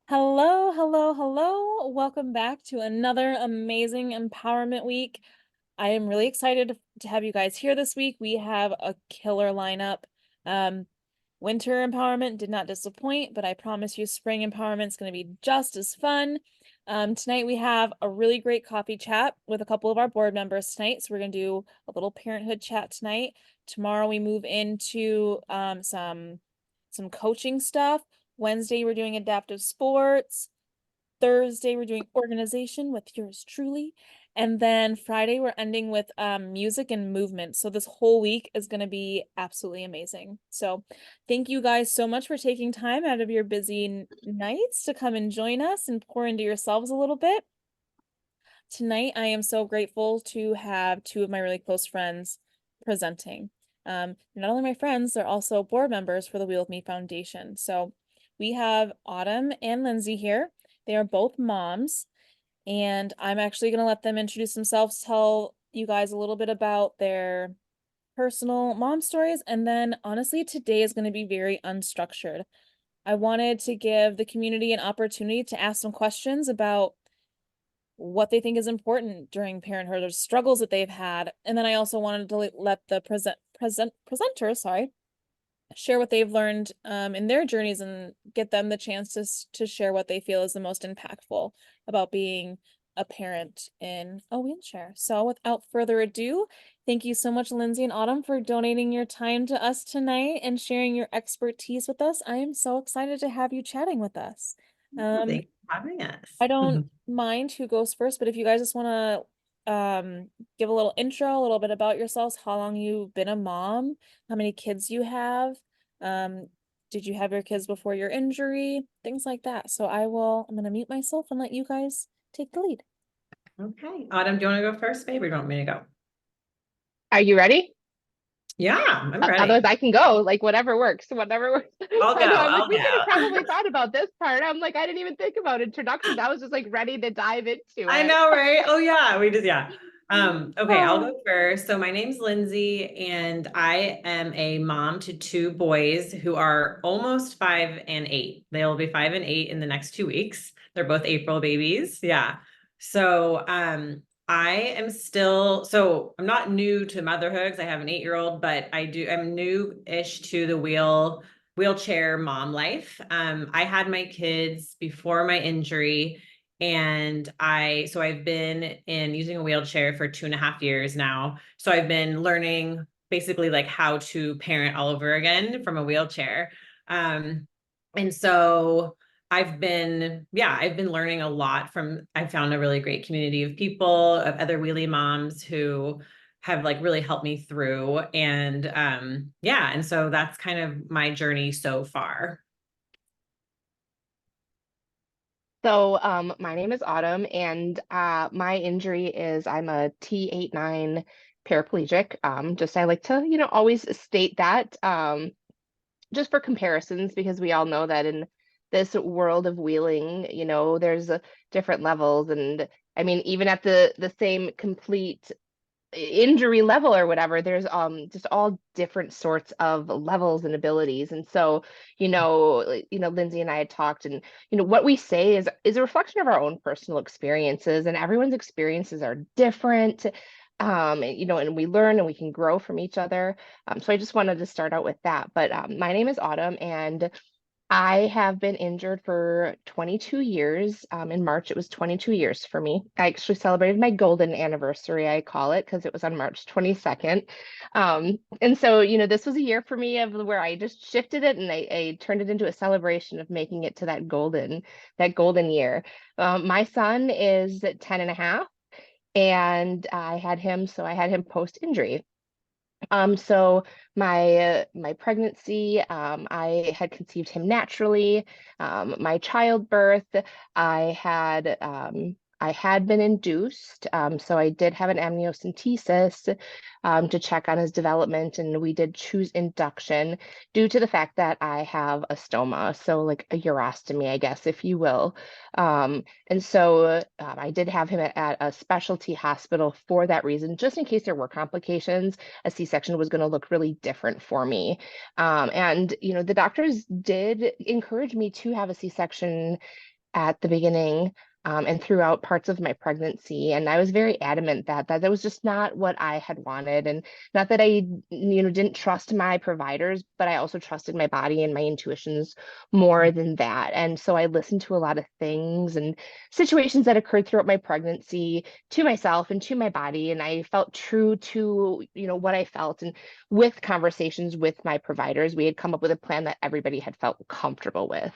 Hello, hello, hello. Welcome back to another amazing empowerment week. I am really excited to have you guys here this week. We have a killer lineup. Um, Winter empowerment did not disappoint, but I promise you spring empowerment is going to be just as fun. Tonight we have a really great coffee chat with a couple of our board members tonight. So we're going to do a little parenthood chat tonight. Tomorrow we move into some coaching stuff. Wednesday, we're doing adaptive sports. Thursday, we're doing organization with yours truly. And then Friday, we're ending with music and movement. So this whole week is going to be absolutely amazing. So thank you guys so much for taking time out of your busy nights to come and join us and pour into yourselves a little bit. Tonight, I am so grateful to have two of my really close friends presenting. Not only my friends, they're also board members for the Wheel with Me Foundation. So we have Autumn and Lindsay here. They are both moms, and I'm actually going to let them introduce themselves, tell you guys a little bit about their personal mom stories, and then honestly, today is going to be very unstructured. I wanted to give the community an opportunity to ask some questions about what they think is important during parenthood or struggles that they've had. And then I also wanted to let the presenters, sorry, share what they've learned in their journeys and get them the chance to share what they feel is the most impactful about being a parent in a wheelchair. So without further ado, thank you so much, Lindsay and Autumn, for donating your time to us tonight and sharing your expertise with us. I am so excited to have you chatting with us. Thanks for having I us. don't mind who goes first, but if you guys just want to give a little intro, a little bit about yourselves, how long you've been a mom, how many kids you have, um, did you have your kids before your injury, things like that. So I'm gonna mute myself and let you guys take the lead. Okay. Autumn, do you want to go first, babe, or do you want me to go? Are you ready? Yeah, I'm Otherwise, ready. I can go. Like whatever works, whatever works. I'll go. I know. I'm like, I'll we could have go. probably thought about this part. I'm like, I didn't even think about introductions. I was just like ready to dive into I it. know, right? Oh yeah, we just yeah. Okay, I'll Oh, go first. So my name's Lindsay, and I am a mom to two boys who are almost 5 and 8. They'll be 5 and 8 in the next 2 weeks. They're both April babies. Yeah. So I am still so I'm not new to motherhood because I have an 8-year-old, but I'm new-ish to the wheelchair mom life. I had my kids before my injury. And I've been in using a wheelchair for 2.5 years now. So I've been learning basically like how to parent all over again from a wheelchair. Um, and so I've been learning a lot I found a really great community of people, of other wheelie moms who have like really helped me through. And yeah, and so that's kind of my journey so far. So, my name is Autumn, and my injury is I'm a T89 paraplegic. Just I like to, always state that, just for comparisons, because we all know that in this world of wheeling, there's different levels, and I mean, even at the same complete injury level or whatever, there's just all different sorts of levels and abilities. And so Lindsay and I had talked, and what we say is a reflection of our own personal experiences, and everyone's experiences are different. And we learn and we can grow from each other. So I just wanted to start out with that. But my name is Autumn, and I have been injured for 22 years. In March, it was 22 years for me. I actually celebrated my golden anniversary, I call it, because it was on March 22nd. And so, this was a year for me of where I just shifted it, and I turned it into a celebration of making it to that golden year. My son is 10 and a half, and I had him post injury. So my pregnancy, I had conceived him naturally. My childbirth, I had been induced. So I did have an amniocentesis to check on his development, and we did choose induction due to the fact that I have a stoma, so like a urostomy, I guess, if you will. And so I did have him at a specialty hospital for that reason, just in case there were complications. A C-section was going to look really different for me. And the doctors did encourage me to have a C-section at the beginning, and throughout parts of my pregnancy. And I was very adamant that was just not what I had wanted. And not that I, didn't trust my providers, but I also trusted my body and my intuitions more than that. And so I listened to a lot of things and situations that occurred throughout my pregnancy to myself and to my body. And I felt true to, what I felt. And with conversations with my providers, we had come up with a plan that everybody had felt comfortable with.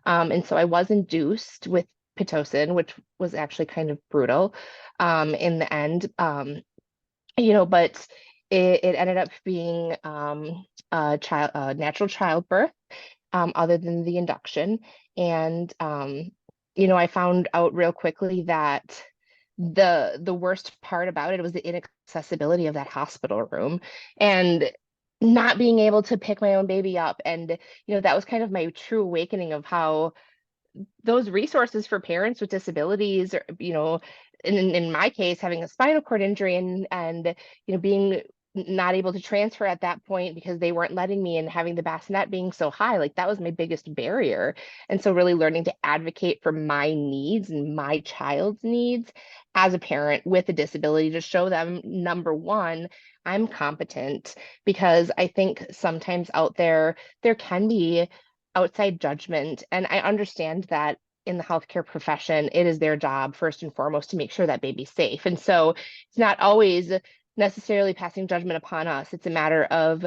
And so I was induced with Pitocin, which was actually kind of brutal in the end. But it ended up being a natural childbirth, other than the induction. And I found out real quickly that the worst part about it was the inaccessibility of that hospital room and not being able to pick my own baby up. And that was kind of my true awakening of how those resources for parents with disabilities, or in my case, having a spinal cord injury and being not able to transfer at that point because they weren't letting me, and having the bassinet being so high, like that was my biggest barrier. And so really learning to advocate for my needs and my child's needs as a parent with a disability, to show them, number one, I'm competent. Because I think sometimes out there can be outside judgment. And I understand that in the healthcare profession, it is their job first and foremost to make sure that baby's safe. And so it's not always necessarily passing judgment upon us. It's a matter of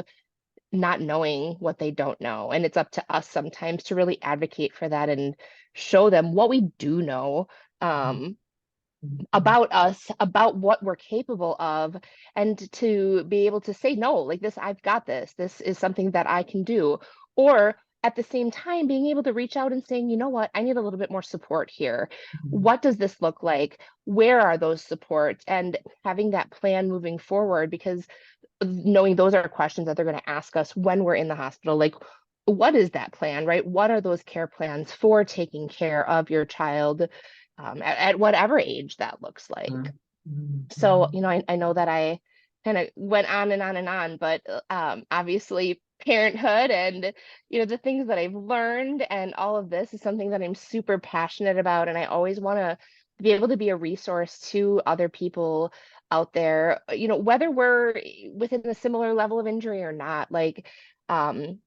not knowing what they don't know. And it's up to us sometimes to really advocate for that and show them what we do know, about us, about what we're capable of, and to be able to say, no, like this, I've got this. This is something that I can do. Or at the same time, being able to reach out and saying, you know what, I need a little bit more support here. What does this look like? Where are those supports? And having that plan moving forward, because knowing those are questions that they're going to ask us when we're in the hospital. Like, what is that plan, right? What are those care plans for taking care of your child, at whatever age that looks like? So, I know that I kind of went on and on and on, but obviously parenthood and, the things that I've learned and all of this is something that I'm super passionate about. And I always want to be able to be a resource to other people out there, whether we're within a similar level of injury or not. Like, um,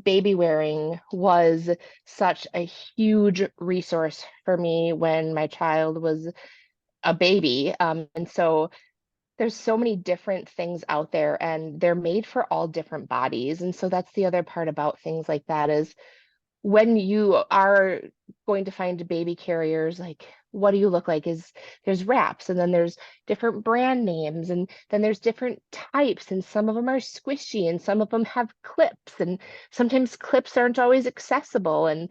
baby wearing was such a huge resource for me when my child was a baby. And so there's so many different things out there, and they're made for all different bodies. And so that's the other part about things like that, is when you are going to find baby carriers, like, what do you look like? Is there's wraps, and then there's different brand names, and then there's different types, and some of them are squishy and some of them have clips, and sometimes clips aren't always accessible. And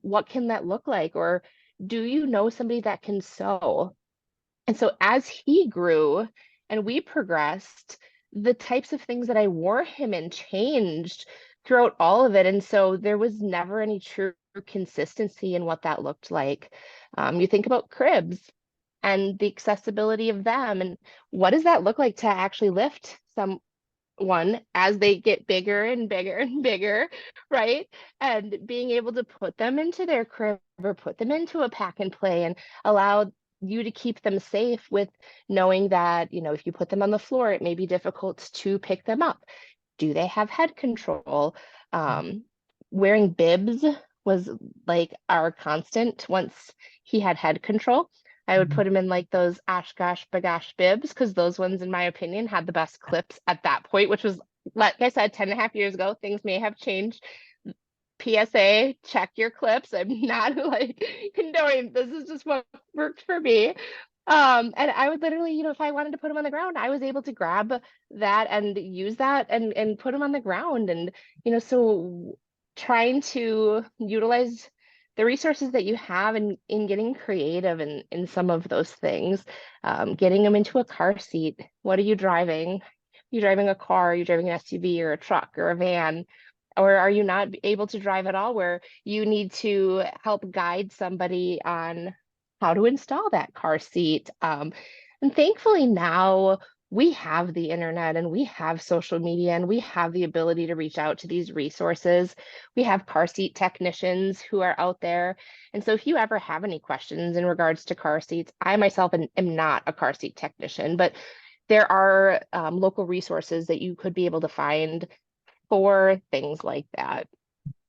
what can that look like? Or do you know somebody that can sew? And so as he grew and we progressed, the types of things that I wore him in changed throughout all of it. And so there was never any true consistency in what that looked like. You think about cribs and the accessibility of them, and what does that look like to actually lift someone as they get bigger and bigger and bigger, right? And being able to put them into their crib or put them into a pack and play and allow you to keep them safe, with knowing that, if you put them on the floor, it may be difficult to pick them up. Do they have head control? Wearing bibs was like our constant. Once he had head control, I would put him in like those Oshkosh Bagosh bibs, because those ones, in my opinion, had the best clips at that point, which was, like I said, 10.5 years ago. Things may have changed. PSA, check your clips. I'm not like condoning. This is just what worked for me. And I would literally, if I wanted to put them on the ground, I was able to grab that and use that and put them on the ground. And, so trying to utilize the resources that you have, and in getting creative in some of those things, getting them into a car seat. What are you driving? You driving a car? Are you driving an SUV or a truck or a van? Or are you not able to drive at all, where you need to help guide somebody on how to install that car seat? And thankfully now we have the internet and we have social media and we have the ability to reach out to these resources. We have car seat technicians who are out there. And so if you ever have any questions in regards to car seats, I myself am not a car seat technician, but there are local resources that you could be able to find for things like that,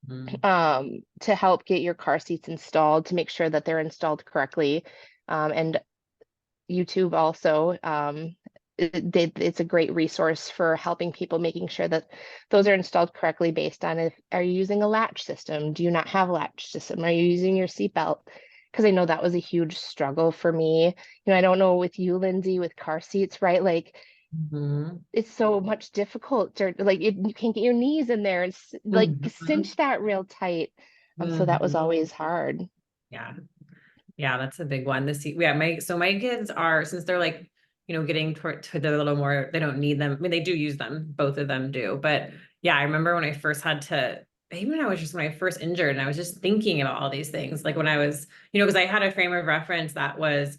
Mm. to help get your car seats installed, to make sure that they're installed correctly. And YouTube also, it's a great resource for helping people, making sure that those are installed correctly based on, if are you using a latch system? Do you not have a latch system? Are you using your seatbelt? Because I know that was a huge struggle for me. I don't know with you, Lindsay, with car seats, right? Like Mhm. it's so much difficult to, like, you can't get your knees in there and like Mhm. cinch that real tight. So that was Mhm. always hard. Yeah. Yeah, that's a big one. Yeah, my kids are, since they're like, getting to the little more, they don't need them. I mean, they do use them, both of them do. But yeah, I remember when I first had to, even when I first injured and I was just thinking about all these things, like when I was, because I had a frame of reference that was,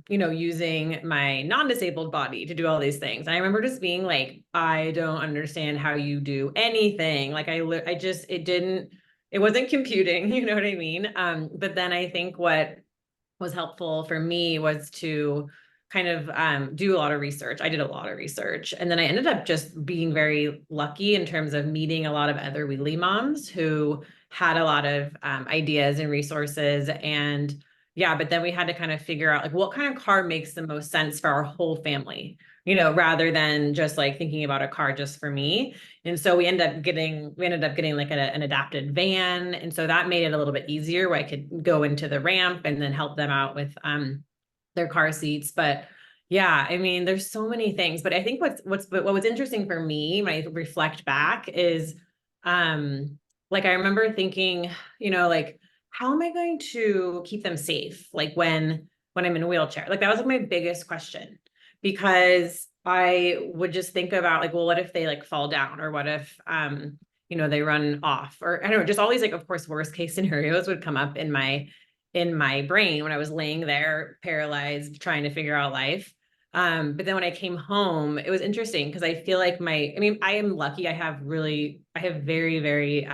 using my non-disabled body to do all these things. And I remember just being like, I don't understand how you do anything. Like I just, it wasn't computing, you know what I mean? But then I think what was helpful for me was to kind of do a lot of research. I did a lot of research. And then I ended up just being very lucky in terms of meeting a lot of other wheelie moms who had a lot of ideas and resources. And yeah, but then we had to kind of figure out like what kind of car makes the most sense for our whole family, rather than just like thinking about a car just for me. And so we ended up getting like an adapted van. And so that made it a little bit easier where I could go into the ramp and then help them out with their car seats. But yeah, I mean, there's so many things. But I think what was interesting for me when I reflect back is like I remember thinking, like, how am I going to keep them safe? Like when I'm in a wheelchair? Like that was like my biggest question, because I would just think about like, well, what if they like fall down, or what if they run off, or I don't know, just all these like, of course, worst case scenarios would come up in my brain when I was laying there paralyzed trying to figure out life. But then when I came home, it was interesting because I feel like I mean, I am lucky. I have very, very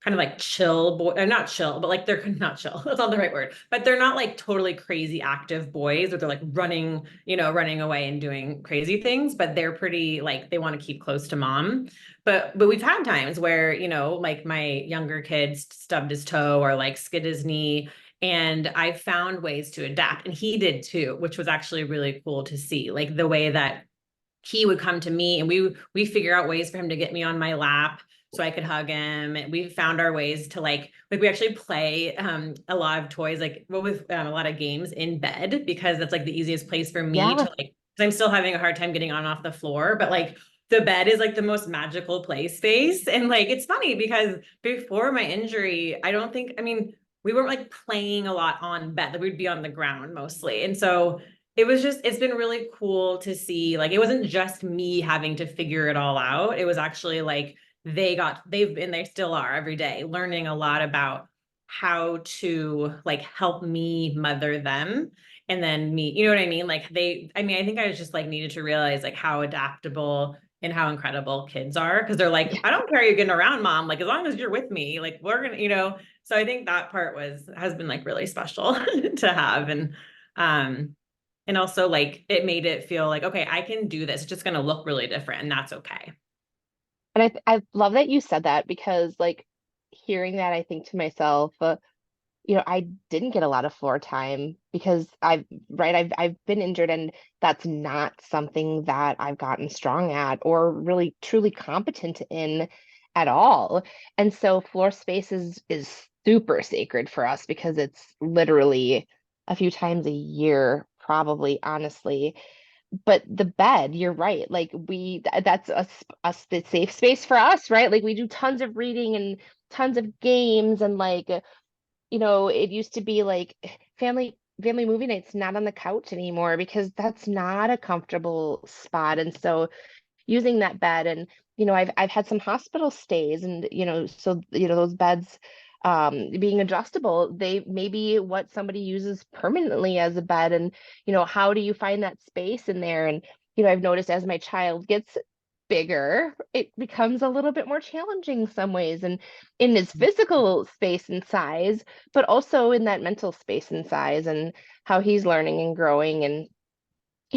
kind of like chill boy, not chill, but like they're not chill. That's not the right word, but they're not like totally crazy active boys where they're like running away and doing crazy things, but they're pretty like they want to keep close to mom. But we've had times where, like my younger kid stubbed his toe or like skid his knee, and I found ways to adapt. And he did too, which was actually really cool to see, like the way that he would come to me and we figure out ways for him to get me on my lap so I could hug him. We found our ways to like we actually play a lot of toys, like with a lot of games in bed, because that's like the easiest place for me to Yeah. like, because I'm still having a hard time getting on and off the floor, but like the bed is like the most magical play space. And like it's funny because before my injury, I mean, we weren't like playing a lot on bed. Like we'd be on the ground mostly. And so it's been really cool to see, like, it wasn't just me having to figure it all out. It was actually like they still are every day learning a lot about how to like help me mother them. And then me, you know what I mean? I mean, I think I was just like needed to realize like how adaptable and how incredible kids are. Cause they're like, I don't care you're getting around, mom. Like, as long as you're with me, like, we're gonna, so I think that part has been like really special to have. Um, and also like it made it feel like, okay, I can do this. It's just going to look really different and that's okay. And I love that you said that, because like hearing that, I think to myself, I didn't get a lot of floor time because I've been injured, and that's not something that I've gotten strong at or really truly competent in at all. And so floor space is super sacred for us, because it's literally a few times a year, probably, honestly. But the bed, you're right. Like that's us the safe space for us, right? Like we do tons of reading and tons of games, and like, it used to be like family movie nights not on the couch anymore, because that's not a comfortable spot. And so using that bed, and I've had some hospital stays, and so those beds being adjustable, they may be what somebody uses permanently as a bed. And, how do you find that space in there? And, I've noticed as my child gets bigger, it becomes a little bit more challenging in some ways, and in his physical space and size, but also in that mental space and size, and how he's learning and growing. And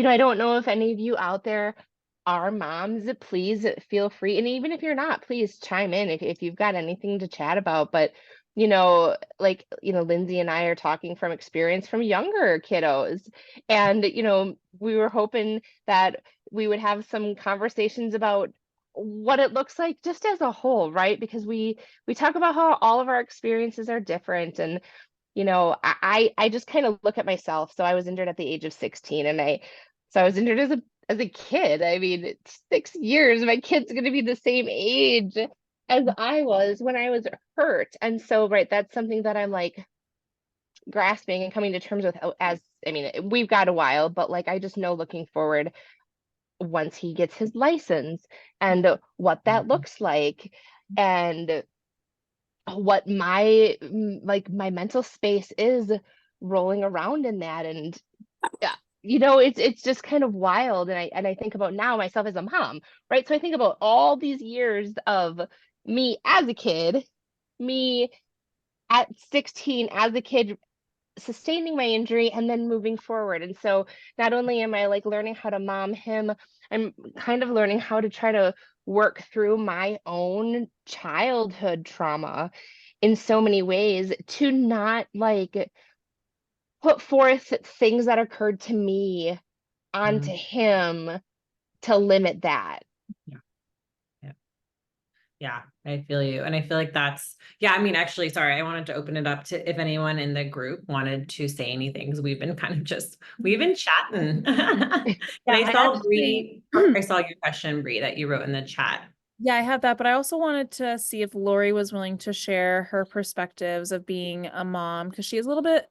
I don't know if any of you out there are moms, please feel free. And even if you're not, please chime in if you've got anything to chat about. But, Lindsay and I are talking from experience from younger kiddos. And, we were hoping that we would have some conversations about what it looks like just as a whole, right? Because we talk about how all of our experiences are different. And I just kind of look at myself. So I was injured at the age of 16, and I was injured as a kid. I mean, it's 6 years. My kid's going to be the same age as I was when I was hurt. And so, right, that's something that I'm like grasping and coming to terms with as, I mean, we've got a while, but like, I just know looking forward once he gets his license and what that looks like, and what my mental space is rolling around in that. And yeah, it's just kind of wild. And I think about now myself as a mom, right? So I think about all these years of me as a kid, me at 16 as a kid, sustaining my injury and then moving forward. And so not only am I like learning how to mom him, I'm kind of learning how to try to work through my own childhood trauma in so many ways, to not like put forth things that occurred to me onto him to limit that. Yeah. Yeah. Yeah, I feel you. And I feel like yeah, I mean, actually, sorry, I wanted to open it up to if anyone in the group wanted to say anything, because we've been chatting. And I saw Bree, I saw your question, Bree, that you wrote in the chat. Yeah, I had that, but I also wanted to see if Lori was willing to share her perspectives of being a mom, because she is a little bit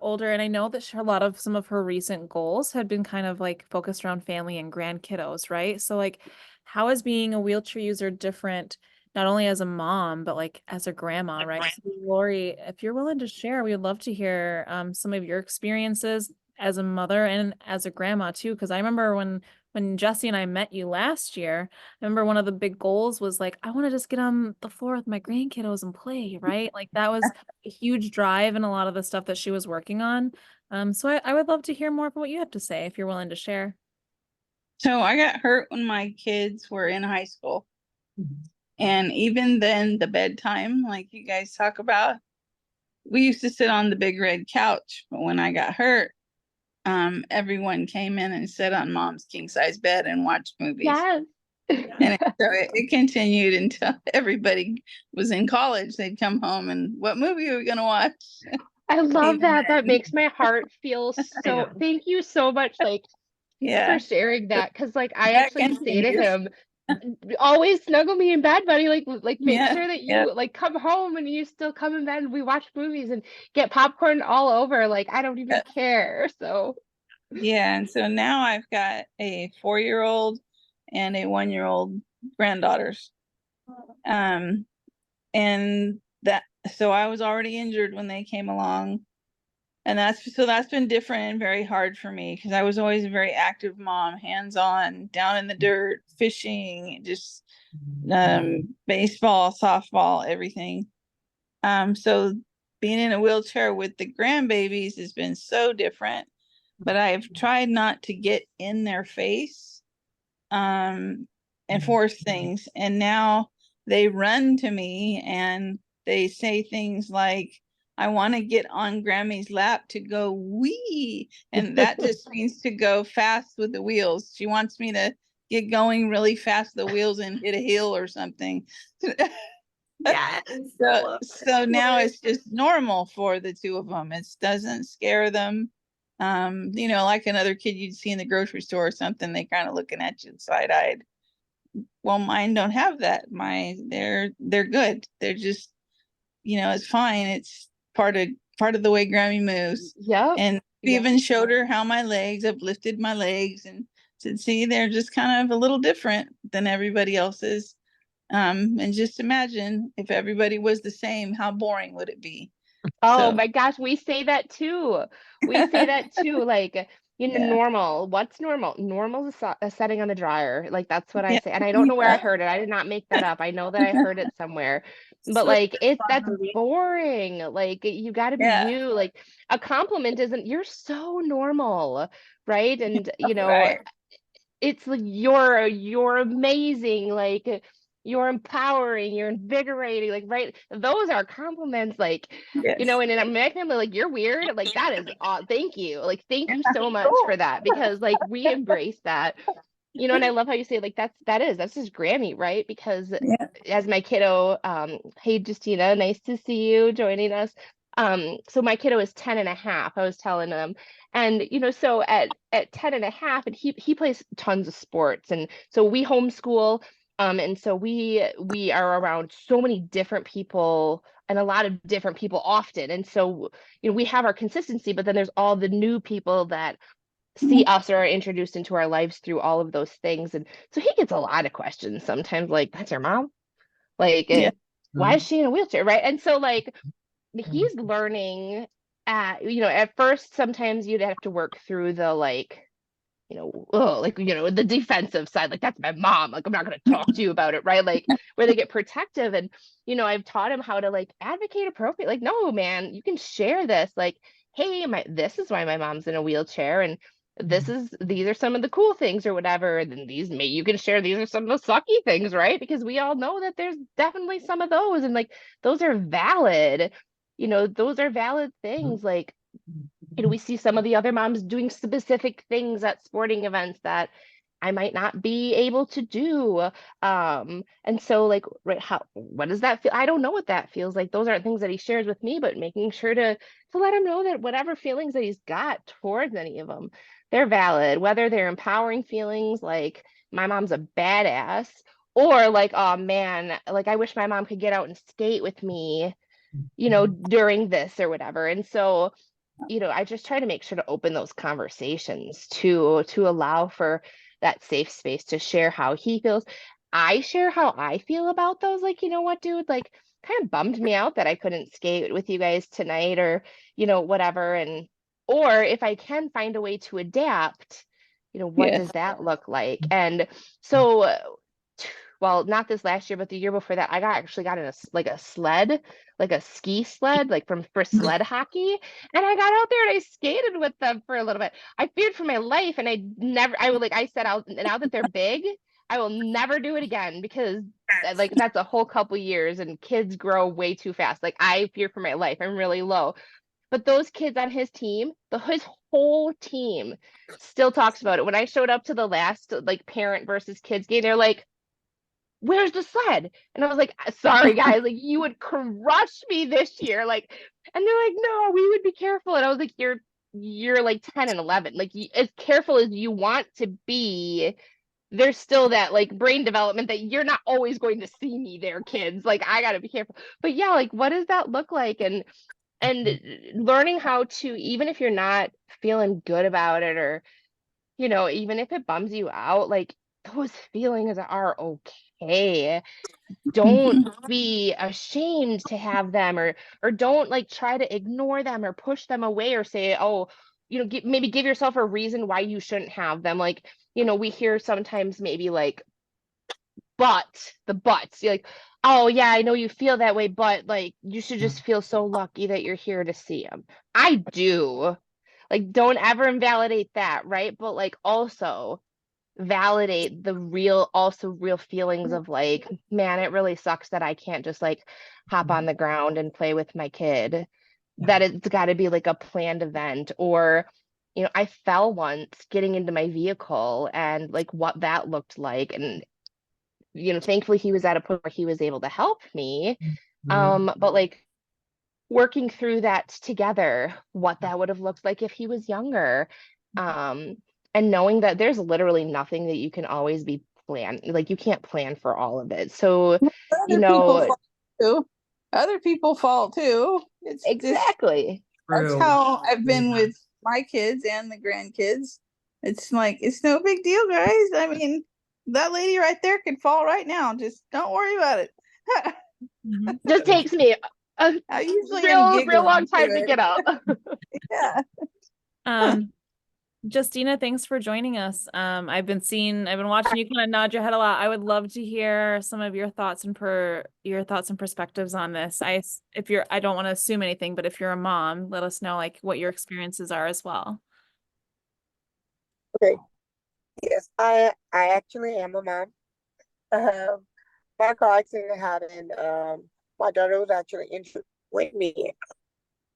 older, and I know that some of her recent goals had been kind of like focused around family and grand kiddos, right? So like, how is being a wheelchair user different, not only as a mom, but like as a grandma, right? So Lori, if you're willing to share, we would love to hear some of your experiences as a mother and as a grandma too, because I remember when Jesse and I met you last year, I remember one of the big goals was like, I want to just get on the floor with my grandkiddos and play, right? Like that was a huge drive in a lot of the stuff that she was working on. So I would love to hear more of what you have to say if you're willing to share. So I got hurt when my kids were in high school. And even then, the bedtime, like you guys talk about, we used to sit on the big red couch. But when I got hurt, everyone came in and sat on mom's king size bed and watched movies. Yes. And it continued until everybody was in college. They'd come home and what movie are we going to watch? I love that. That makes my heart feel so, thank you so much. Like, for sharing that. Cause like, I actually say to him, always snuggle me in bed, buddy. Like make sure that you like come home and you still come in bed and we watch movies and get popcorn all over. Like, I don't even care. So yeah. And so now I've got a 4-year-old and a 1-year-old granddaughters. And so I was already injured when they came along. And that's been different and very hard for me, because I was always a very active mom, hands-on, down in the dirt, fishing, just baseball, softball, everything. So being in a wheelchair with the grandbabies has been so different, but I've tried not to get in their face and force things. And now they run to me and they say things like, I want to get on Grammy's lap to go wee. And that just means to go fast with the wheels. She wants me to get going really fast with the wheels and hit a hill or something. Yeah. So now it's just normal for the two of them. It doesn't scare them. Like another kid you'd see in the grocery store or something, they kind of looking at you side-eyed. Well, mine don't have that. They're good. They're just, it's fine. It's part of the way Grammy moves. yeah. And we even showed her how I've lifted my legs and said, see, they're just kind of a little different than everybody else's. And just imagine if everybody was the same, how boring would it be? Oh So my gosh, we say that too. We say that too. Like, yeah, normal. What's normal? Normal is a setting on the dryer. Like, that's what I yeah, say. And I don't know where I yeah. heard it. I did not make that up. I know that I heard it somewhere. But Switch like, on that's movie. boring. Like, you got to be Yeah, you. Like, a compliment isn't, you're so normal, right? And, right. it's like you're amazing, like you're empowering, you're invigorating, like, right, those are compliments, like, Yes. and in my family, like, you're weird, like, that is thank you, like, thank you so much Cool. for that, because like we embrace that, and I love how you say, like, that's his Grammy, right? Because Yeah. as my kiddo, hey Justina, nice to see you joining us. So my kiddo is 10 and a half, I was telling him. And so at 10 and a half, and he plays tons of sports. And so we homeschool. And so we are around so many different people and a lot of different people often. And so, we have our consistency, but then there's all the new people that see Mhm. us or are introduced into our lives through all of those things. And so he gets a lot of questions sometimes, like, that's your mom? Like, Yeah. why is she in a wheelchair? Right. And so, like, he's learning at first, sometimes you'd have to work through the, like, oh, like, the defensive side, like, that's my mom, like, I'm not going to talk to you about it, right? Like, where they get protective. And I've taught him how to, like, advocate appropriate, like, no man, you can share this, like, hey, this is why my mom's in a wheelchair, and these are some of the cool things or whatever, and then you can share, these are some of the sucky things, right? Because we all know that there's definitely some of those, and like, those are valid, those are valid things, like, we see some of the other moms doing specific things at sporting events that I might not be able to do. And so, like, right, what does that feel? I don't know what that feels like. Those aren't things that he shares with me, but making sure to let him know that whatever feelings that he's got towards any of them, they're valid, whether they're empowering feelings like my mom's a badass, or like, oh man, like, I wish my mom could get out and skate with me, during this or whatever. And so, I just try to make sure to open those conversations to allow for that safe space to share how he feels. I share how I feel about those. Like, what, dude, like, kind of bummed me out that I couldn't skate with you guys tonight, or, whatever. And or if I can find a way to adapt, what Yes. does that look like? And so, well, not this last year, but the year before that, actually got in a sled, like a ski sled, like for sled hockey. And I got out there and I skated with them for a little bit. I feared for my life, and I would, like I said, out now that they're big, I will never do it again, because like, that's a whole couple years, and kids grow way too fast. Like, I fear for my life. I'm really low. But those kids on his team, his whole team still talks about it. When I showed up to the last, like, parent versus kids game, they're like, where's the sled? And I was like, sorry guys, like, you would crush me this year. Like, and they're like, no, we would be careful. And I was like, you're like 10 and 11. Like, as careful as you want to be, there's still that, like, brain development that you're not always going to see me there, kids. Like, I gotta be careful. But yeah, like, what does that look like? And learning how to, even if you're not feeling good about it, or even if it bums you out, like, those feelings are okay. Don't be ashamed to have them, or don't, like, try to ignore them or push them away, or say, oh, maybe give yourself a reason why you shouldn't have them. Like, we hear sometimes, maybe, like, the buts, you're like, oh yeah, I know you feel that way, but like, you should just feel so lucky that you're here to see them. I do. Like, don't ever invalidate that, right? But like, also validate the real feelings of, like, man, it really sucks that I can't just, like, hop on the ground and play with my kid. That it's got to be like a planned event. Or, I fell once getting into my vehicle, and like, what that looked like. And thankfully he was at a point where he was able to help me. But like, working through that together, what that would have looked like if he was younger. Um, and knowing that there's literally nothing that you can always be plan, like, you can't plan for all of it. So, Other people fall too. Other people fall too. It's just, exactly. that's True. how I've been with my kids and the grandkids. It's like, it's no big deal, guys. I mean, that lady right there could fall right now. Just don't worry about it. Mhm. Just takes me a I usually am real long giggling to time to it. get up. Yeah. Um, Justina, thanks for joining us. I've been watching you kind of nod your head a lot. I would love to hear some of your thoughts and perspectives on this. I don't want to assume anything, but if you're a mom, let us know like what your experiences are as well. Okay. Yes, I actually am a mom. Um, my car accident happened. My daughter was actually injured with me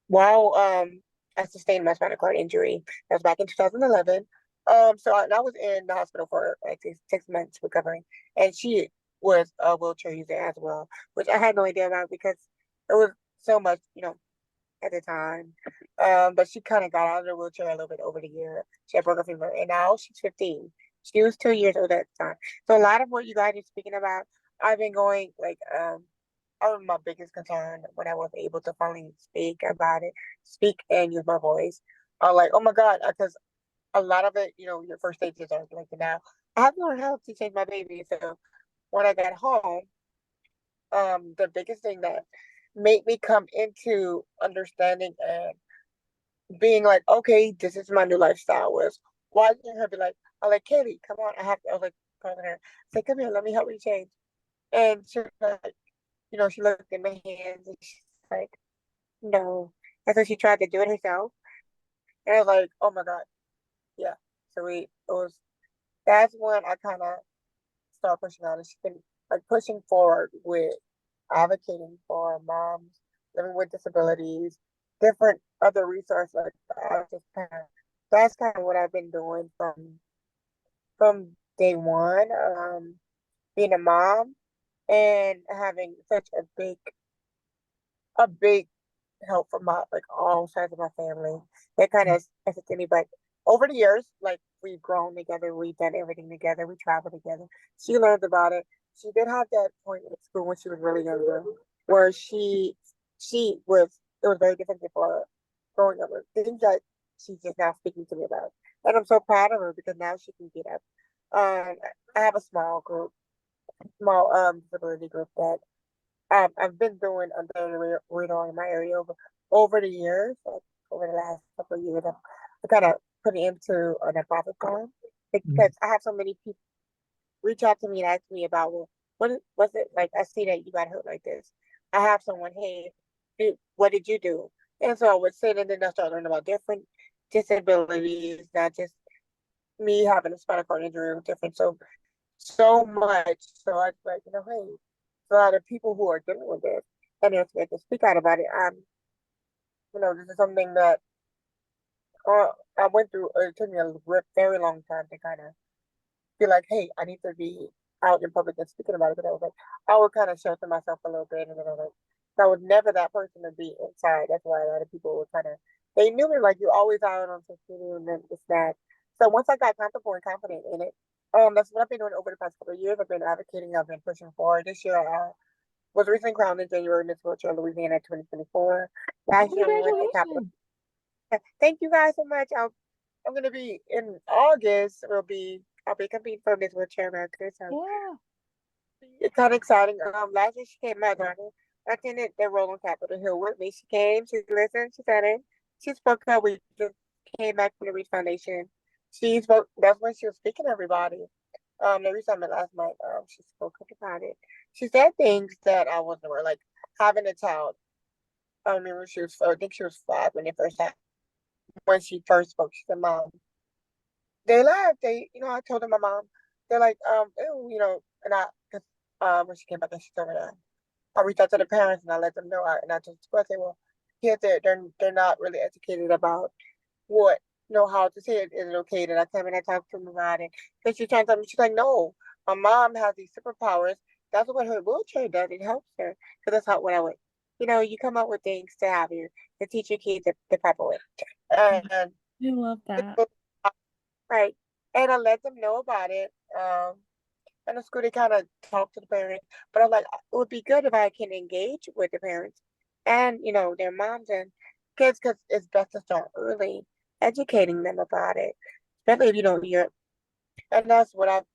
while I sustained my spinal cord injury. That was back in 2011. And I was in the hospital for like 6 months recovering, and she was a wheelchair user as well, which I had no idea about because it was so much, at the time. But she kind of got out of the wheelchair a little bit over the year. She had broken her femur, and now she's 15. She was 2 years old at the time. So a lot of what you guys are speaking about, I've been going like that was my biggest concern when I was able to finally speak and use my voice. I was like, oh my God, because a lot of it, your first stages are like now. I have to learn how to change my baby. So when I got home, the biggest thing that made me come into understanding and being like, okay, this is my new lifestyle was watching her be like, I like Katie, come on, I was like calling her, say, come here, let me help you change. And she was like, she looked at my hands and she's like, no. And so she tried to do it herself. And I was like, oh my God, yeah. So that's when I kind of started pushing on. And she's been like pushing forward with advocating for moms living with disabilities, different other resources like that. That's kind of what I've been doing from day one. Being a mom and having such a big help from my like all sides of my family. That kind of affected me. But over the years, like we've grown together, we've done everything together, we travel together. She learned about it. She did have that point in school when she was really younger, where she was it was very difficult for her growing up with things that she's just now speaking to me about. And I'm so proud of her because now she can get up. I have a small disability group that I've been doing a daily radar in my area over the years, like over the last couple of years. I kind of put it into a nonprofit form because I have so many people reach out to me and ask me about, well, was it like? I see that you got hurt like this. I have someone, hey, what did you do? And so I would sit and then I start learning about different disabilities, not just me having a spinal cord injury or different. So much. So I was like, hey, a lot of people who are dealing with this and they're scared to speak out about it. This is something that uh, I went through. It took me a very long time to kind of feel like, hey, I need to be out in public and speaking about it. But I was like, I would kind of shelter myself a little bit, and then I was like, I was never that person to be inside. That's why a lot of people were they knew me like you're always out on social media and then it's that. So once I got comfortable and confident in it, that's what I've been doing over the past couple of years. I've been advocating. I've been pushing forward. This year, was recently crowned in January Miss Wheelchair Louisiana 2024. Last year we went to Capitol. Congratulations. Thank you guys so much. I'm gonna be in August. I'll be competing for Miss Wheelchair America. So Yeah. it's kind of exciting. Last year she came, my daughter attended the role on Capitol Hill with me. She came, she listened, she said it. She spoke up. We just came back from the Reach Foundation. She spoke. That's when she was speaking to everybody. The reason I met last night, she spoke up about it. She said things that I wasn't aware, like having a child. I remember I think she was 5 when she first spoke. She said, "Mom," they laughed. I told them my mom. They're like, ew, and when she came back and she told me that, I reached out to the parents and I let them know. And I just expressed, well, kids, they're not really educated about what, how to say it. Is it okay? And I came and I talked to them about it. Then she trying to tell me, she's like, no, my mom has these superpowers. That's what her wheelchair does. It helps her. Because that's how what I would, you come up with things to have you to teach your kids the proper way. And I love that. right. And I let them know about it. And the school, they kind of talk to the parents. But I'm like, it would be good if I can engage with the parents and, their moms and kids, because it's best to start early, educating them about it, especially if you don't hear. And that's what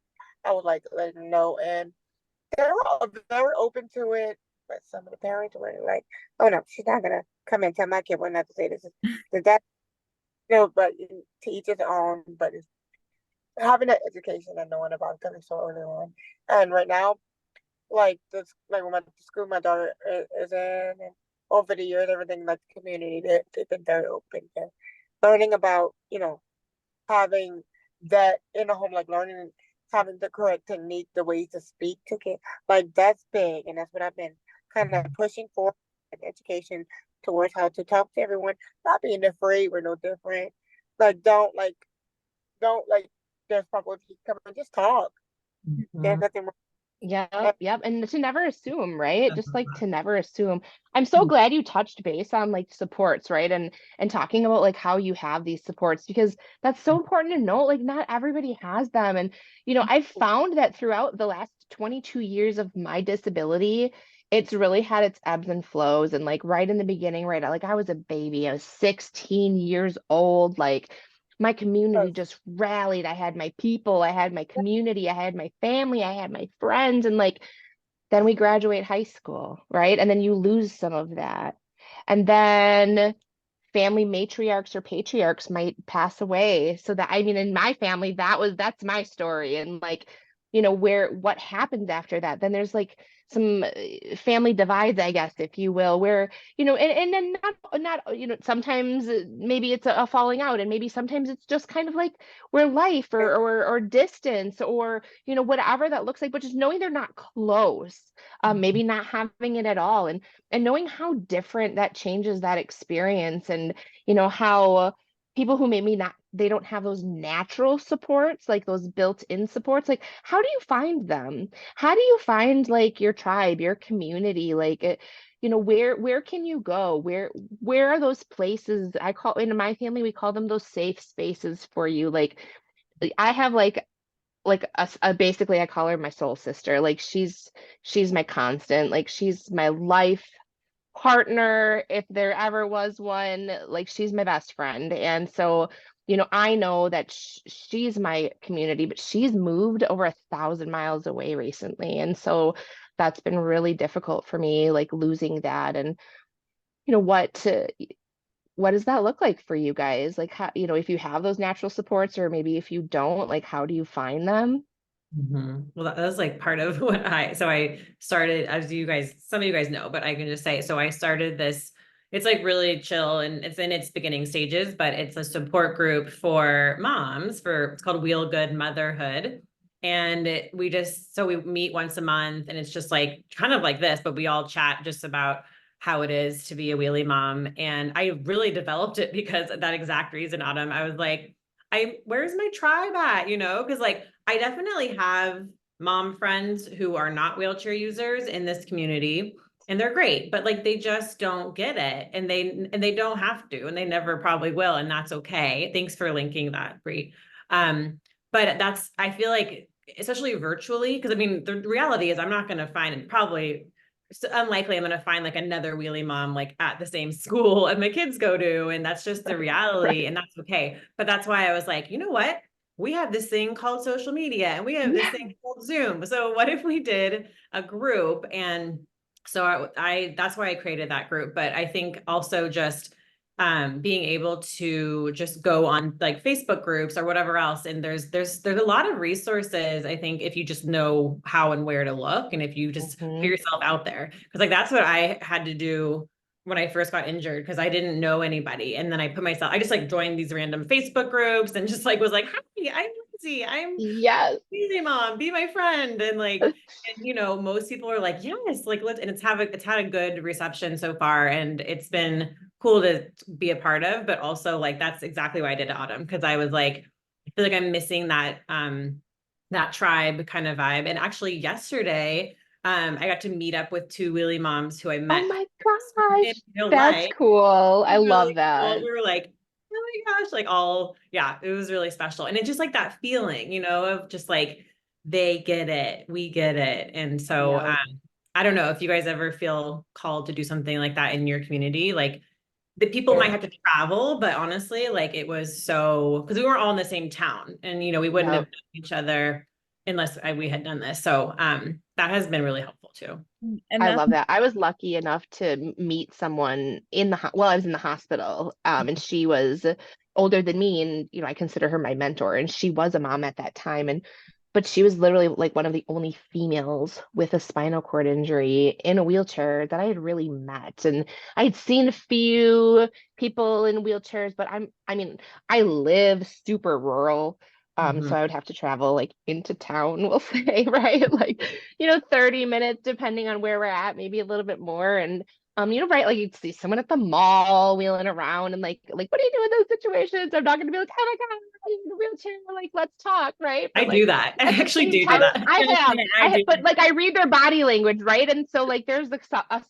I would like let them know, and they were all very open to it. But some of the parents were like, "Oh no, she's not gonna come and tell my kid what not to say. This is that." But to each his own. But it's having that education and knowing about coming so early on. And right now, like this, like when the school my daughter is in, and over the years, everything like the community, they've been very open to learning about, having that in a home, like learning having the correct technique, the way to speak to kids, like that's big, and that's what I've been kind of pushing for, like, education towards how to talk to everyone, not being afraid. We're no different. Like don't like there's probably if you come and just talk. There's Mhm. nothing wrong. Yep, yep. And to never assume, right? Just like to never assume. I'm so glad you touched base on like supports, right? And talking about like how you have these supports because that's so important to know. Like not everybody has them. And I've found that throughout the last 22 years of my disability, it's really had its ebbs and flows. And like right in the beginning, right? Like I was a baby, I was 16 years old, like my community just rallied. I had my people, I had my community, I had my family, I had my friends. And like, then we graduate high school, right? And then you lose some of that. And then family matriarchs or patriarchs might pass away. So that, I mean, in my family, that's my story. And like, what happens after that? Then there's like some family divides, I guess, if you will, where, and then not, sometimes maybe it's a falling out and maybe sometimes it's just kind of like where life or distance or, whatever that looks like, but just knowing they're not close, maybe not having it at all. And knowing how different that changes that experience and how people who maybe not they don't have those natural supports like those built-in supports, like how do you find them? How do you find like your tribe, your community, like where can you go? Where are those places? I call in my family we call them those safe spaces for you. Like I have like basically I call her my soul sister. Like she's my constant, like she's my life partner if there ever was one. Like she's my best friend. And so I know that she's my community, but she's moved over 1,000 miles away recently, and so that's been really difficult for me, like losing that. And you know what does that look like for you guys? Like how, if you have those natural supports or maybe if you don't, like how do you find them? Well, that was like part of what so I started, as some of you guys know, but I can just say, so I started this, it's like really chill and it's in its beginning stages, but it's a support group for moms it's called Wheel Good Motherhood. And so we meet once a month and it's just like, kind of like this, but we all chat just about how it is to be a wheelie mom. And I really developed it because of that exact reason, Autumn. I was like, where's my tribe at? Because like I definitely have mom friends who are not wheelchair users in this community and they're great, but like they just don't get it and they don't have to and they never probably will, and that's okay. Thanks for linking that, Bree. But I feel like especially virtually, because I mean the reality is I'm not going to find probably it's unlikely I'm going to find like another wheelie mom like at the same school and my kids go to, and that's just the reality, Right. and that's okay. But that's why I was like, you know what? We have this thing called social media and we have this Yeah. thing called Zoom. So what if we did a group? And so that's why I created that group. But I think also just being able to just go on like Facebook groups or whatever else. And there's a lot of resources, I think, if you just know how and where to look and if you just put Mhm. yourself out there. Because like that's what I had to do when I first got injured because I didn't know anybody. And then I just like joined these random Facebook groups and just like was like, hi, I'm Lindsay. I'm Yes. easy mom, be my friend. And like, and most people are like, yes, like let's, and it's had a good reception so far. And it's been cool to be a part of, but also like, that's exactly why I did Autumn. Cause I was like, I feel like I'm missing that tribe kind of vibe. And actually yesterday, I got to meet up with two wheelie moms who I Oh met my in gosh. real That's life. cool. It I was love really cool. that. We were like, oh my gosh, like yeah, it was really special. And it's just like that feeling, of just like, they get it, we get it. And so, Yeah. I don't know if you guys ever feel called to do something like that in your community, like the people might have to travel, but honestly, like it was so, because we weren't all in the same town and, we wouldn't have Yep. known each other unless we had done this. So that has been really helpful too. And I that's love that. I was lucky enough to meet someone in the well, I was in the hospital, and she was older than me, and I consider her my mentor, and she was a mom at that time, and but she was literally like one of the only females with a spinal cord injury in a wheelchair that I had really met, and I had seen a few people in wheelchairs, but I mean, I live super rural. So I would have to travel like into town, we'll say, right? Like 30 minutes, depending on where we're at, maybe a little bit more. And right, like you'd see someone at the mall wheeling around and like, what do you do in those situations? I'm not gonna be like, oh my God, I'm in a wheelchair, like, let's talk, right? I But do like that. I at the actually same do time, that. I have, do. but like I read their body language, right? And so like there's like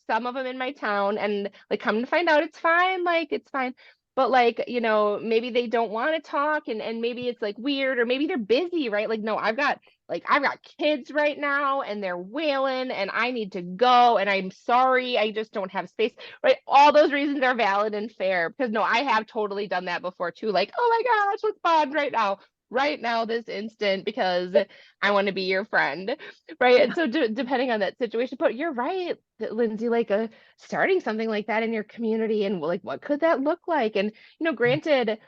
some of them in my town, and like come to find out it's fine, like it's fine. But like, maybe they don't want to talk, and maybe it's like weird, or maybe they're busy, right? Like, no, I've got kids right now and they're wailing and I need to go and I'm sorry, I just don't have space, right? All those reasons are valid and fair, because no, I have totally done that before too. Like, oh my gosh, let's bond right now, this instant, because I want to be your friend, right? And so depending on that situation, but you're right, Lindsay, like starting something like that in your community, and like what could that look like? And granted,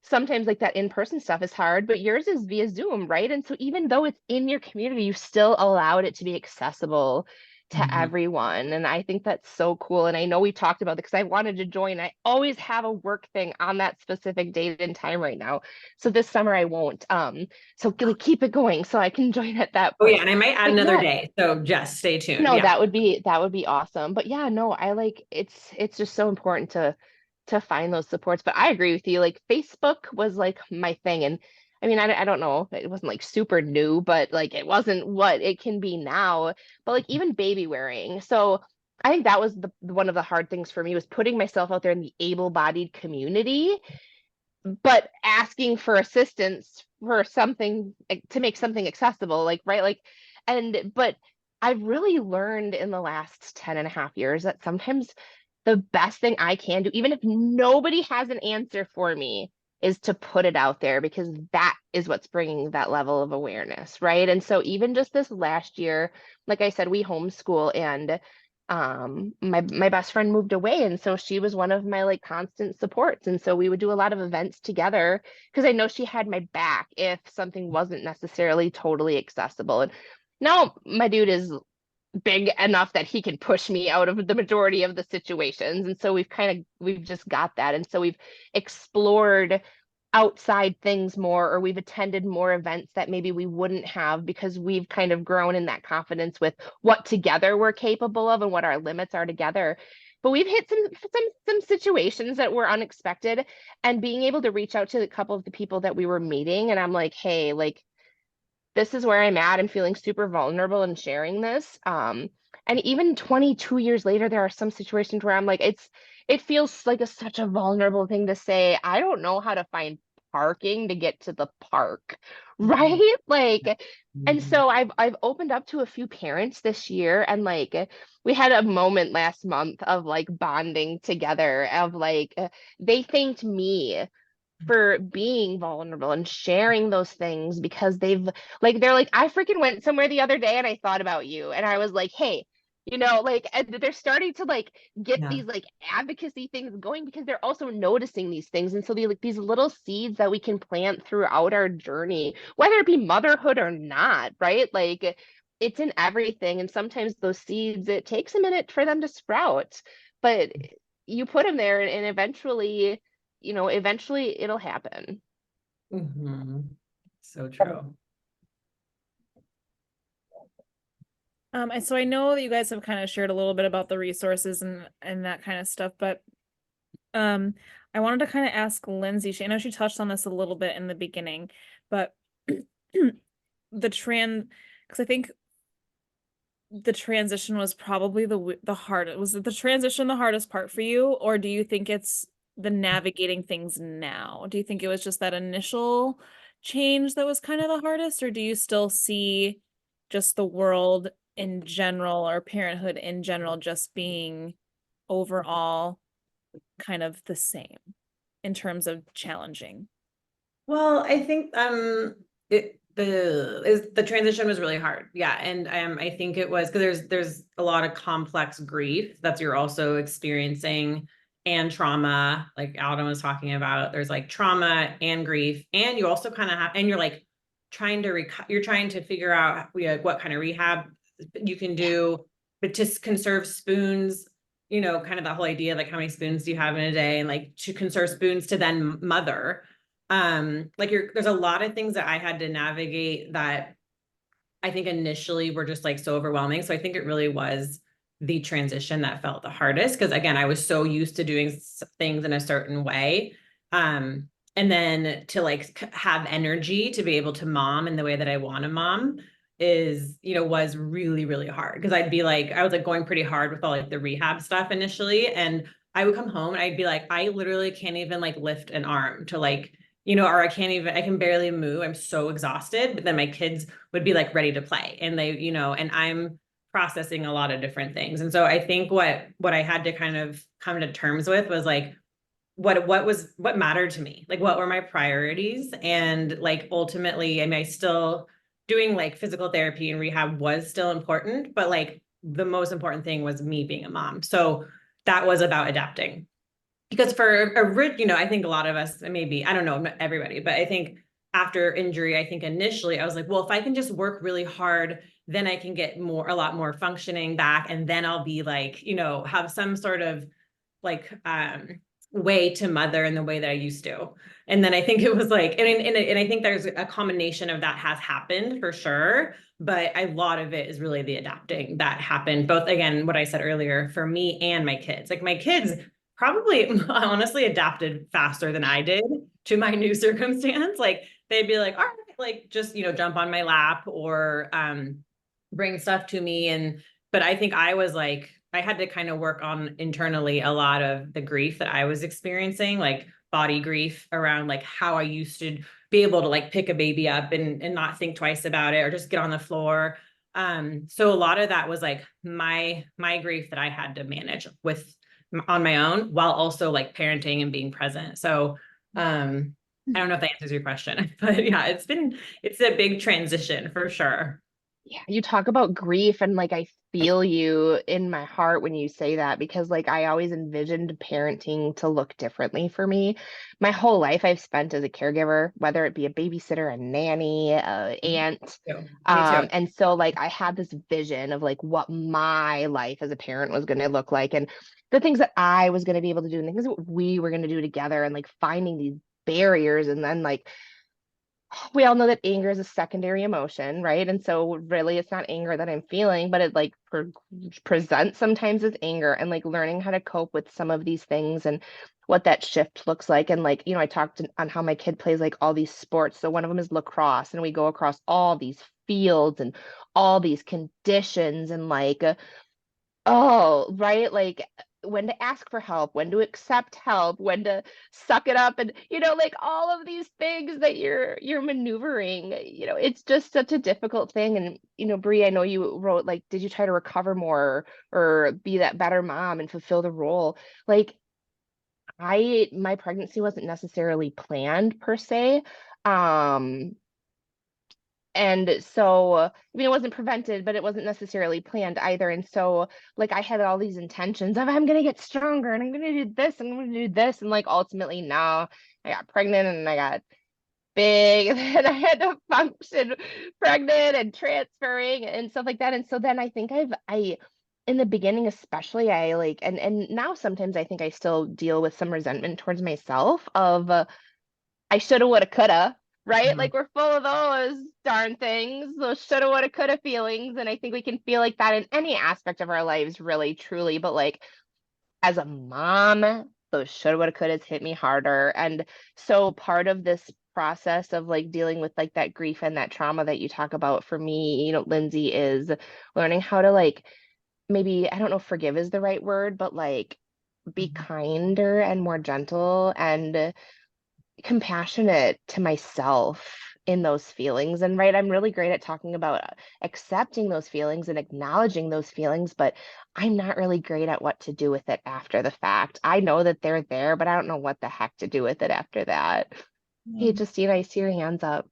sometimes like that in-person stuff is hard, but yours is via Zoom, right? And so even though it's in your community, you still allowed it to be accessible to everyone. And I think that's so cool. And I know we talked about it because I wanted to join. I always have a work thing on that specific date and time right now. So this summer I won't. So keep it going so I can join at that Oh point. yeah, and I might add But another yeah, day. So just stay tuned. no, Yeah. that would be awesome. But yeah, no, I like it's just so important to find those supports. But I agree with you. Like Facebook was like my thing. And I mean, I don't know, it wasn't like super new, but like it wasn't what it can be now. But like even baby wearing. So I think that was the one of the hard things for me, was putting myself out there in the able-bodied community, but asking for assistance for something, like, to make something accessible, like, right, like, but I've really learned in the last 10 and a half years that sometimes the best thing I can do, even if nobody has an answer for me, is to put it out there, because that is what's bringing that level of awareness, right? And so even just this last year, like I said, we homeschool, and my best friend moved away, and so she was one of my like constant supports, and so we would do a lot of events together, because I know she had my back if something wasn't necessarily totally accessible. And now my dude is big enough that he can push me out of the majority of the situations, and so we've just got that, and so we've explored outside things more, or we've attended more events that maybe we wouldn't have, because we've kind of grown in that confidence with what together we're capable of and what our limits are together. But we've hit some situations that were unexpected, and being able to reach out to a couple of the people that we were meeting, and I'm like, hey, like, this is where I'm at. I'm feeling super vulnerable and sharing this. And even 22 years later, there are some situations where I'm like, it feels like such a vulnerable thing to say. I don't know how to find parking to get to the park, right? Like, and so I've opened up to a few parents this year, and like we had a moment last month of like bonding together, of like they thanked me for being vulnerable and sharing those things, because they're like, I freaking went somewhere the other day and I thought about you, and I was like, hey, like, and they're starting to like get Yeah. these like advocacy things going, because they're also noticing these things. And so they like these little seeds that we can plant throughout our journey, whether it be motherhood or not, right? Like, it's in everything, and sometimes those seeds, it takes a minute for them to sprout, but you put them there, and eventually it'll happen. So true. And so I know that you guys have kind of shared a little bit about the resources and that kind of stuff, but I wanted to kind of ask Lindsay. I know she touched on this a little bit in the beginning, but because I think the transition was probably the hardest. Was the transition the hardest part for you, or do you think it's the navigating things now? Do you think it was just that initial change that was kind of the hardest, or do you still see just the world in general, or parenthood in general, just being overall kind of the same in terms of challenging? Well, I think the transition was really hard. Yeah. And I think it was because there's a lot of complex grief that you're also experiencing and trauma, like Adam was talking about. There's like trauma and grief, and you also kind of have, and you're like you're trying to figure out what kind of rehab you can do, but to conserve spoons, kind of that whole idea, like how many spoons do you have in a day, and like to conserve spoons to then mother. Like there's a lot of things that I had to navigate that I think initially were just like so overwhelming. So I think it really was the transition that felt the hardest, because again, I was so used to doing things in a certain way. And then to like have energy to be able to mom in the way that I want to mom was really, really hard, because I was like going pretty hard with all like the rehab stuff initially. And I would come home and I'd be like, I literally can't even like lift an arm to like, or I can barely move. I'm so exhausted. But then my kids would be like ready to play, and and I'm processing a lot of different things. And so I think what I had to kind of come to terms with was like, what mattered to me, like what were my priorities. And like ultimately, I mean, I still doing like physical therapy and rehab was still important, but like the most important thing was me being a mom. So that was about adapting, because I think a lot of us, maybe, I don't know, not everybody, but I think after injury, I think initially I was like, well, if I can just work really hard, then I can get a lot more functioning back. And then I'll be like, have some sort of like, way to mother in the way that I used to. And then I think it was like, and I think there's a combination of that has happened for sure, but a lot of it is really the adapting that happened, both, again, what I said earlier, for me and my kids. Like my kids probably honestly adapted faster than I did to my new circumstance. Like they'd be like, all right, like just, jump on my lap or bring stuff to me. But I think I was like, I had to kind of work on internally a lot of the grief that I was experiencing, like body grief around like how I used to be able to like pick a baby up and not think twice about it or just get on the floor. So a lot of that was like my grief that I had to manage on my own, while also like parenting and being present. So I don't know if that answers your question, but yeah, it's a big transition for sure. Yeah, you talk about grief, and like I feel you in my heart when you say that, because like I always envisioned parenting to look differently for me. My whole life I've spent as a caregiver, whether it be a babysitter, a nanny, aunt. Me too. And so like I had this vision of like what my life as a parent was going to look like, and the things that I was going to be able to do, and the things that we were going to do together, and like finding these barriers. And then like we all know that anger is a secondary emotion, right? And so really it's not anger that I'm feeling, but it like presents sometimes as anger, and like learning how to cope with some of these things and what that shift looks like. And like, I talked on how my kid plays like all these sports. So one of them is lacrosse, and we go across all these fields and all these conditions, and like, oh, right, like when to ask for help, when to accept help, when to suck it up, and like all of these things that you're maneuvering. It's just such a difficult thing. And Bree, I know you wrote like, did you try to recover more or be that better mom and fulfill the role? Like my pregnancy wasn't necessarily planned per se. Um and so, I mean, it wasn't prevented, but it wasn't necessarily planned either. And so, like, I had all these intentions of I'm going to get stronger and I'm going to do this and I'm going to do this. And like, ultimately, now I got pregnant and I got big, and then I had to function pregnant and transferring and stuff like that. And so then I think in the beginning, especially, I like, and now sometimes I think I still deal with some resentment towards myself of, I shoulda, woulda, coulda, right? Mhm. Like we're full of those darn things, those shoulda, woulda, coulda feelings. And I think we can feel like that in any aspect of our lives, really, truly. But like as a mom, those shoulda, woulda, couldas hit me harder. And so part of this process of like dealing with like that grief and that trauma that you talk about for me, Lindsay, is learning how to like, maybe, I don't know if forgive is the right word, but like be kinder and more gentle and compassionate to myself in those feelings. And right, I'm really great at talking about accepting those feelings and acknowledging those feelings, but I'm not really great at what to do with it after the fact. I know that they're there, but I don't know what the heck to do with it after that. Hey, Mm. Justine, I see your hands up.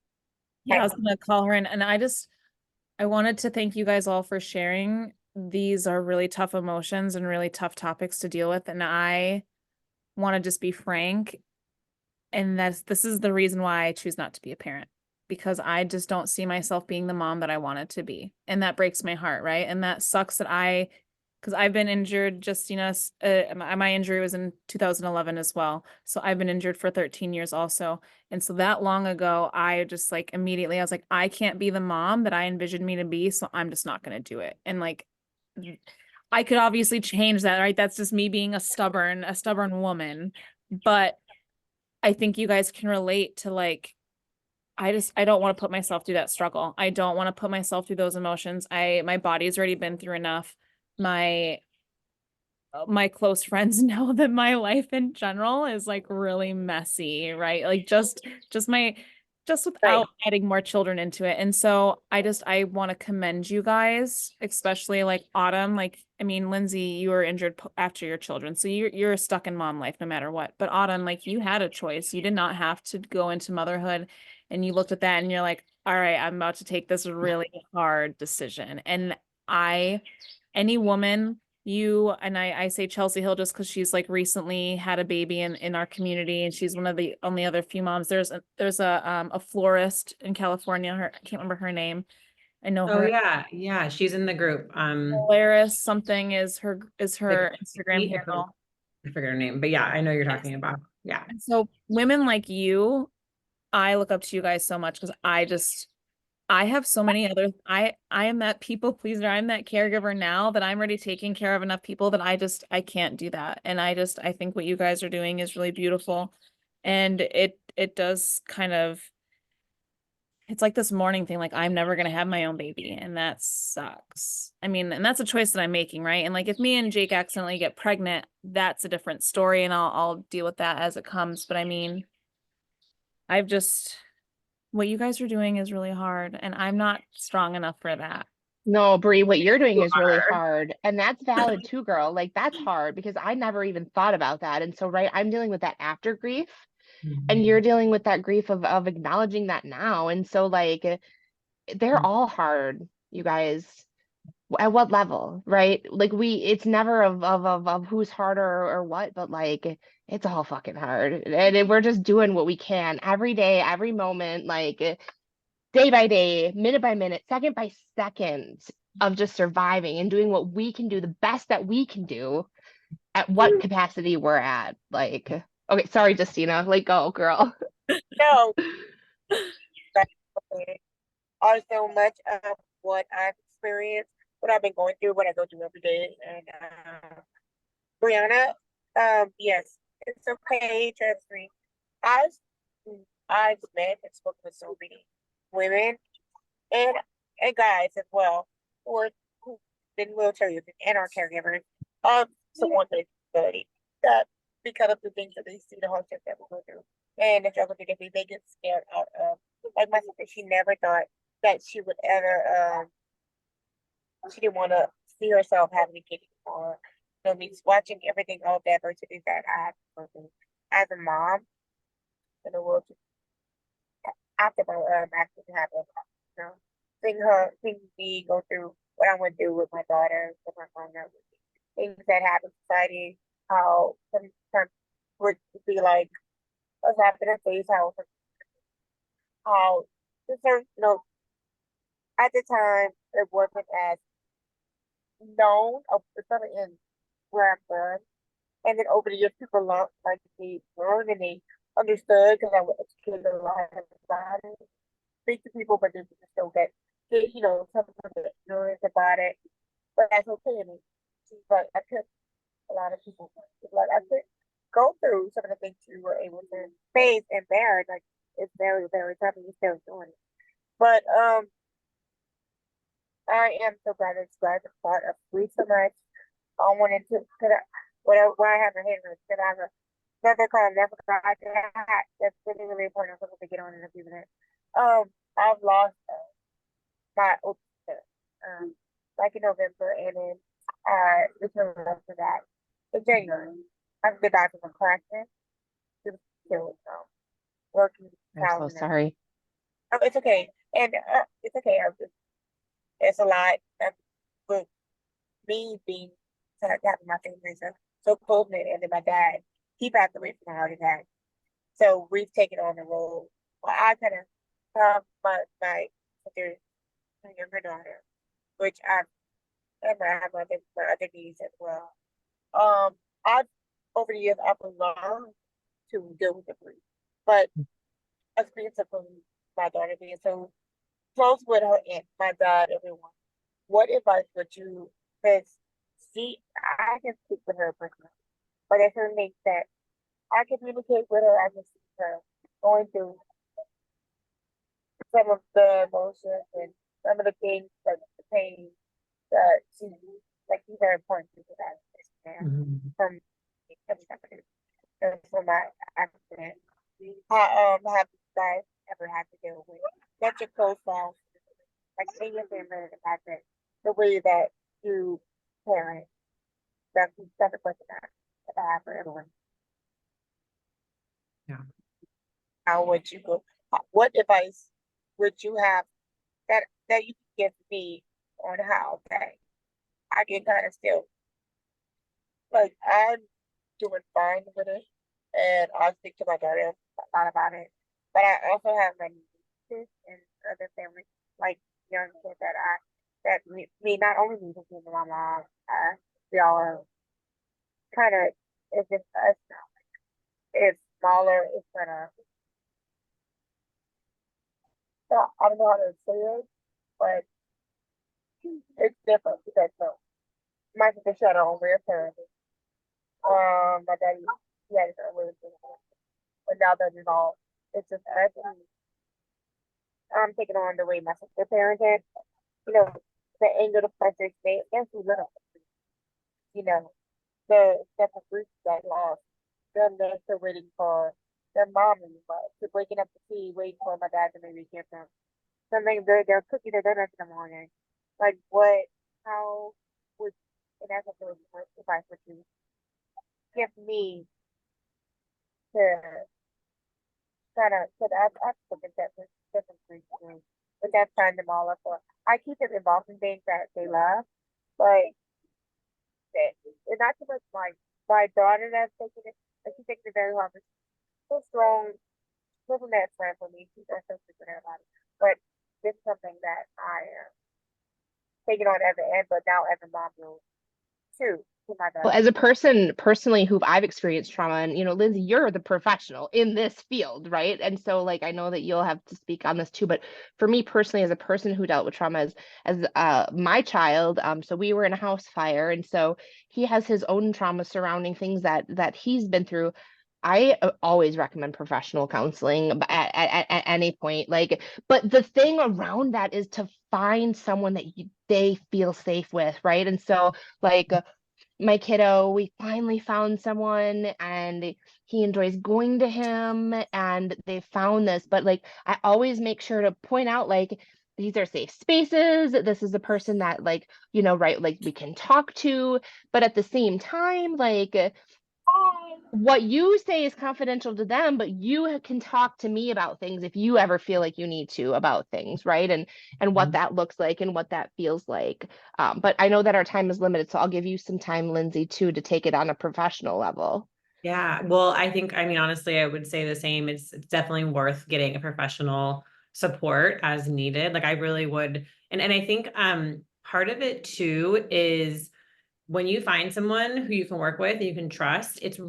Yeah, I was gonna call her in, and I wanted to thank you guys all for sharing. These are really tough emotions and really tough topics to deal with, and I want to just be frank, and this is the reason why I choose not to be a parent, because I just don't see myself being the mom that I wanted to be, and that breaks my heart, right? And that sucks that because I've been injured just, my injury was in 2011 as well. So I've been injured for 13 years also. And so that long ago, I just like immediately, I was like, I can't be the mom that I envisioned me to be. So I'm just not going to do it. And like, I could obviously change that, right? That's just me being a stubborn woman. But I think you guys can relate to like, I don't want to put myself through that struggle. I don't want to put myself through those emotions. My body's already been through enough. My my close friends know that my life in general is like really messy, right? Like just Right. without adding more children into it. And so I want to commend you guys, especially like Autumn. Like, I mean, Lindsay, you were injured after your children. So you're stuck in mom life no matter what. But Autumn, like you had a choice. You did not have to go into motherhood, and you looked at that and you're like, all right, I'm about to take this really hard decision. And I any woman you and I say Chelsea Hill just because she's like recently had a baby in our community, and she's one of the only other few moms. There's a florist in California. I can't remember her name. I know Oh her. yeah, yeah. She's in the group. Polaris something is her Like, Instagram handle. I forget her name, but yeah, I know you're talking about. Yeah. And so women like you, I look up to you guys so much because I have so many other I am that people pleaser. I'm that caregiver now that I'm already taking care of enough people that I can't do that. And I think what you guys are doing is really beautiful. And it does kind of it's like this morning thing, like I'm never gonna have my own baby, and that sucks. I mean, and that's a choice that I'm making, right? And like if me and Jake accidentally get pregnant, that's a different story, and I'll deal with that as it comes. But I mean, I've just what you guys are doing is really hard, and I'm not strong enough for that. No, Bree, what you're doing You is really are. hard. And that's valid too, girl. Like that's hard because I never even thought about that. And so, right, I'm dealing with that after grief, and you're Mhm. dealing with that grief of acknowledging that now. And so like they're all hard, you guys. At what level, right? Like it's never of who's harder or what, but like it's all fucking hard. And we're just doing what we can every day, every moment, like day by day, minute by minute, second by second of just surviving and doing what we can do, the best that we can do at what capacity we're at. Like, okay, sorry, Justina, like go, girl. No, that's okay. Also, much of what I've experienced, what I've been going through, what I go through every day. And Brianna, yes, it's okay, trust me. I've I've met and spoken with so many women and guys as well who've been wheelchair users and are caregivers of someone with disability that because of the things that they see, the hardships that we go through and the struggles that they get scared out of. Like my sister, she never thought that she would ever she didn't want to see herself having a kid anymore. Me watching everything, all the adversity that I had to go through as a mom in the world after my accident happened. You know, seeing me go through what I went through with my daughter, with my mom, things that happen in society, how sometimes would be like a slap in the face, how certain, at the time it wasn't as known, especially in where I'm from. And then over the years, people learned, like they learned and they understood because I was educated a lot about it. Speak to people, but they just still some of the ignorance about it. But that's okay. I mean, but I could a lot of people like I could go through some of the things you were able to face and bear. Like it's very, very tough and you're still doing it. But I am so glad that you guys are part of Free so much. I wanted to put up why I have a hand raised, because I have another call I never got that. That's really, really important. I'm supposed to get on in a few minutes. I've lost my oldest sister, back in November, and then the term after that in January. I've been back from a car accident. She was killed. Working I'm so sorry. Oh, it's okay. And it's okay. It's a lot. But me being having my family so close knit, and then my dad, he passed away from a heart attack. So we've taken on the role. Well, I kind of have my sister, my younger daughter, which I have my other niece as well. I've over the years I've learned to deal with the grief, but experience of my daughter being so close with her aunt, my dad, everyone. What advice would you? Because see, I can speak with her personally, but there's certain things that I can communicate with her. I can see her going through some of the emotions and some of the things, like the pain that she like these are important to that from from my accident. Have you guys ever had to deal with such a close loss, like in your family, the fact that the way that you parent, that's a question that I have for everyone. Yeah. How would you go? What advice would you have that you could give me on how that I can kind of still like I'm doing fine with it, and I speak to my daughter a lot about it. But I also have my nieces and other family, like young kids that me not only me but me and my mom. We all are kind of it's just us. It's smaller. It's kind of I don't know how to say it, but it's different because so my sister she had her own real parents. My daddy he had his own way of doing it, but now that it's all it's just us. And I'm taking on the way my sister parented. You know, the anger, the pressure, they're too little. You know, the separate groups that lost. Them they're still waiting for their mom and to waking up to see, waiting for my dad to maybe give them something. They're cooking their donuts in the morning. Like what? How would and that's what really what advice would you give me to kind of? Because I've spoken to different groups, but that's trying them all up for. I keep them involved in things that they love, but it's not too much my daughter that's taking it. Like she's taking it very hard. But she's so strong. She wasn't that friend for me. She's so super about it. But this is something that I am taking on as an aunt, but now as a mom will too to my Well, daughter. as a person personally who I've experienced trauma, and Lindsay, you're the professional in this field, right? And so, like, I know that you'll have to speak on this too, but for me personally, as a person who dealt with trauma as my child, so we were in a house fire, and so he has his own trauma surrounding things that he's been through. I always recommend professional counseling at any point. Like, but the thing around that is to find someone that they feel safe with, right? And so, like, my kiddo, we finally found someone and he enjoys going to him and they found this. But like, I always make sure to point out, like, these are safe spaces. This is a person that, like, right, like we can talk to. But at the same time, like, what you say is confidential to them, but you can talk to me about things if you ever feel like you need to about things, right? And what that looks like and what that feels like. But I know that our time is limited, so I'll give you some time, Lindsay, too, to take it on a professional level. Yeah, well, I mean, honestly, I would say the same. It's definitely worth getting a professional support as needed. Like I really would, and I think part of it too is when you find someone who you can work with and you can trust, it's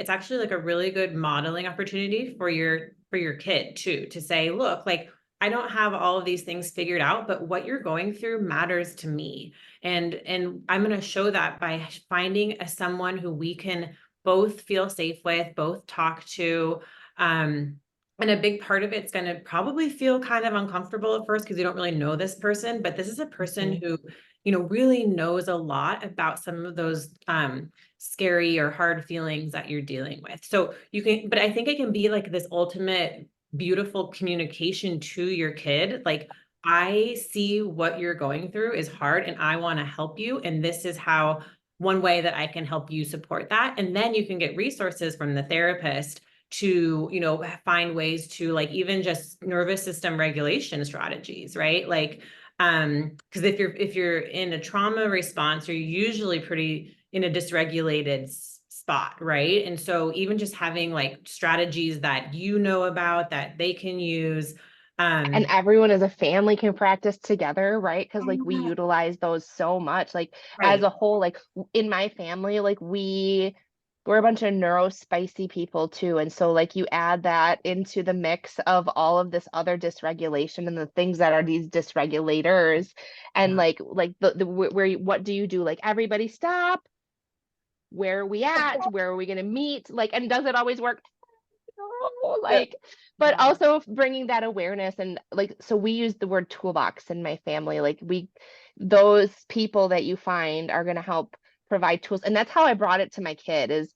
actually like a really good modeling opportunity for your kid too, to say, look, like I don't have all of these things figured out, but what you're going through matters to me. And I'm going to show that by finding someone who we can both feel safe with, both talk to. And a big part of it's going to probably feel kind of uncomfortable at first because you don't really know this person, but this is a person who really knows a lot about some of those scary or hard feelings that you're dealing with. So but I think it can be like this ultimate beautiful communication to your kid. Like, I see what you're going through is hard and I want to help you. And this is how one way that I can help you support that. And then you can get resources from the therapist to, you know, find ways to like even just nervous system regulation strategies, right? Like, because if you're in a trauma response, you're usually pretty in a dysregulated spot, right? And so even just having like strategies that you know about that they can use. And everyone as a family can practice together, right? Because like we utilize those so much. Like as Right. a whole, like in my family, like we're a bunch of neurospicy people too. And so like you add that into the mix of all of this other dysregulation and the things that are these dysregulators. And Yeah. like what do you do? Like everybody stop. Where are we at? Where are we going to meet? Like, and does it always work? No, like, but also bringing that awareness and like, so we use the word toolbox in my family. Like those people that you find are going to help provide tools. And that's how I brought it to my kid is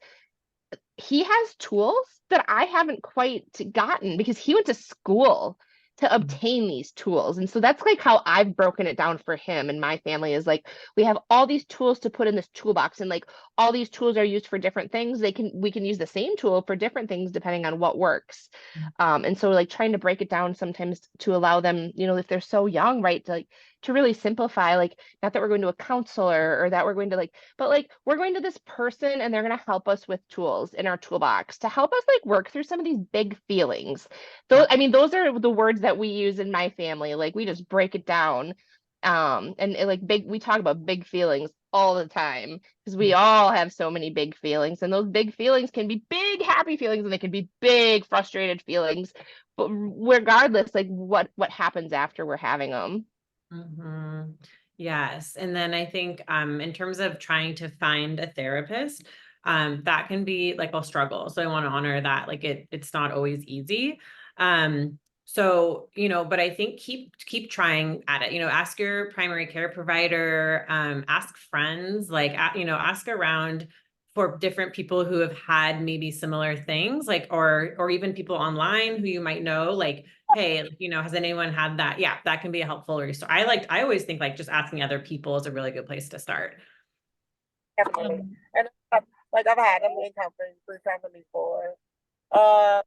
he has tools that I haven't quite gotten because he went to school to obtain these tools. And so that's like how I've broken it down for him and my family is like we have all these tools to put in this toolbox and like all these tools are used for different things. We can use the same tool for different things depending on what works. And so like trying to break it down sometimes to allow them, you know, if they're so young, right, to like to really simplify, like not that we're going to a counselor or that we're going to like, but like we're going to this person and they're going to help us with tools in our toolbox to help us like work through some of these big feelings. Those, I mean, those are the words that we use in my family. Like we just break it down. Like we talk about big feelings all the time because we all have so many big feelings and those big feelings can be big happy feelings and they can be big frustrated feelings, but regardless, like what happens after we're having them. Yes. And then I think in terms of trying to find a therapist, that can be like a struggle. So I want to honor that. Like it's not always easy. So, you know, but I think keep trying at it, you know, ask your primary care provider, ask friends, like, you know, ask around for different people who have had maybe similar things, like, or even people online who you might know, like, hey, you know, has anyone had that? Yeah, that can be a helpful resource. I always think like just asking other people is a really good place to start. Definitely. And like I've had them in company, free company before. Uh,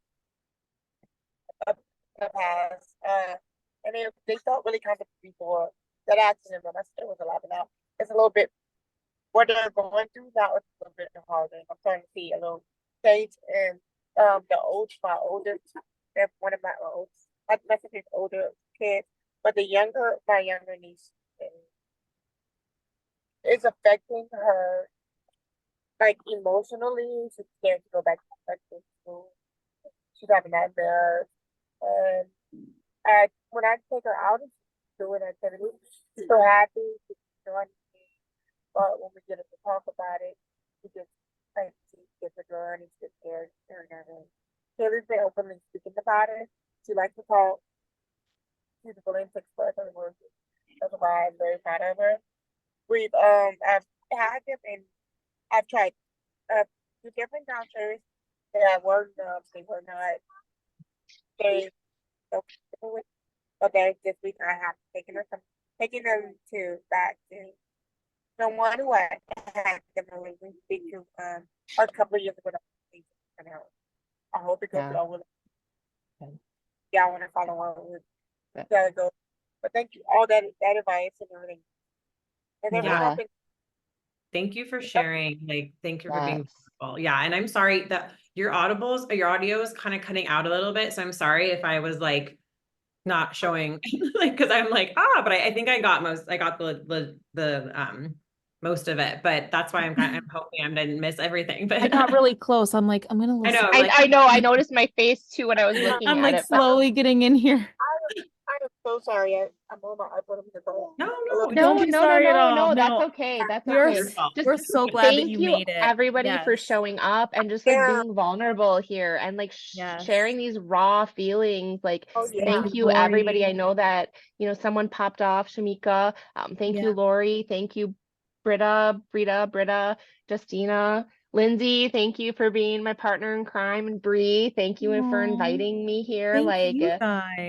in the past. And they felt really comfortable before that accident, but I still was alive. Now it's a little bit what they're going through now. It's a little bit harder. I'm starting to see a little change in the old my older one of my old my sister's older kids, but my younger niece is affecting her like emotionally. She's scared to go back to school. She's having nightmares. And when I take her out and she's doing activities, she's so happy, she's doing anything. But when we get her to talk about it, she gets like she gets a girl and she gets scared and everything. Taylor's been openly speaking about it. She likes to talk. She's willing to express her words. That's why I'm very proud of her. I've had them and I've tried two different counselors that were they were not they but there's this week I have taking them to back to someone who I had them really speak to a couple of years ago. I hope it goes Yeah. well with yeah, I want to follow on with that go. But thank you all that advice and everything. And then Yeah. Thank you for sharing. Like, thank you for being Yes. vulnerable. Yeah. And I'm sorry that your audio is kind of cutting out a little bit. So I'm sorry if I was like not showing like, cause I'm like, but I think I got the most of it, but that's why I'm hoping I didn't miss everything, but I got really close. I'm like, I'm gonna I listen. know, I'm like, I know, I noticed my face too when I was looking I'm at like it, but slowly getting in here. I am so sorry. I'm on my iPhone. no, Don't be sorry at all. no, that's No, okay. That's we're okay. your fault. Just we're so glad that thank you you made it. everybody for Yes. showing up and just like Yeah. being vulnerable here and like Yes. sharing these raw feelings. Like Oh yeah. thank you everybody. I know that, you know, someone popped off, Shamika. Thank you, Yeah. Lori. Thank you, Britta, Justina. Lindsay, thank you for being my partner in crime, and Bree, thank you for Aw, inviting me here. thank Like, you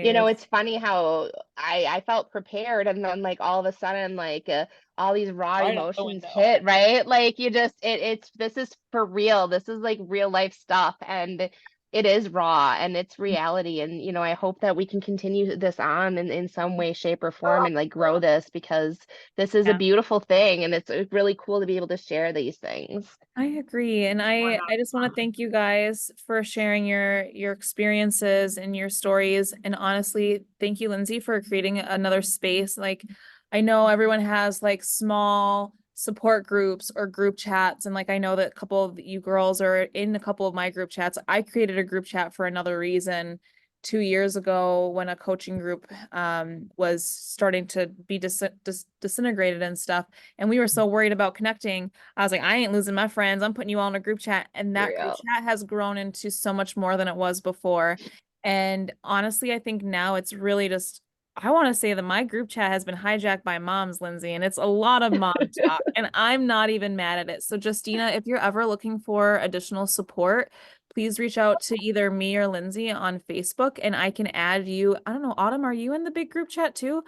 you know, guys. it's funny how I felt prepared, and then like all of a sudden, like all these raw Right out the emotions window. hit, right? Like you just it's this is for real. This is like real life stuff, and it is raw and it's reality. And, you know, I hope that we can continue this on in some way, shape, or form and like grow this because this is a Yeah. beautiful thing and it's really cool to be able to share these things. I agree. And I just want to thank you guys for sharing your experiences and your stories. And honestly, thank you, Lindsay, for creating another space. Like I know everyone has like small support groups or group chats. And like I know that a couple of you girls are in a couple of my group chats. I created a group chat for another reason 2 years ago when a coaching group was starting to be disintegrated and stuff. And we were so worried about connecting. I was like, I ain't losing my friends. I'm putting you all in a group chat. And that group Real. chat has grown into so much more than it was before. And honestly, I think now it's really just, I want to say that my group chat has been hijacked by moms, Lindsay, and it's a lot of mom talk. And I'm not even mad at it. So, Justina, if you're ever looking for additional support, please reach out to either me or Lindsay on Facebook and I can add you. I don't know, Autumn, are you in the big group chat too?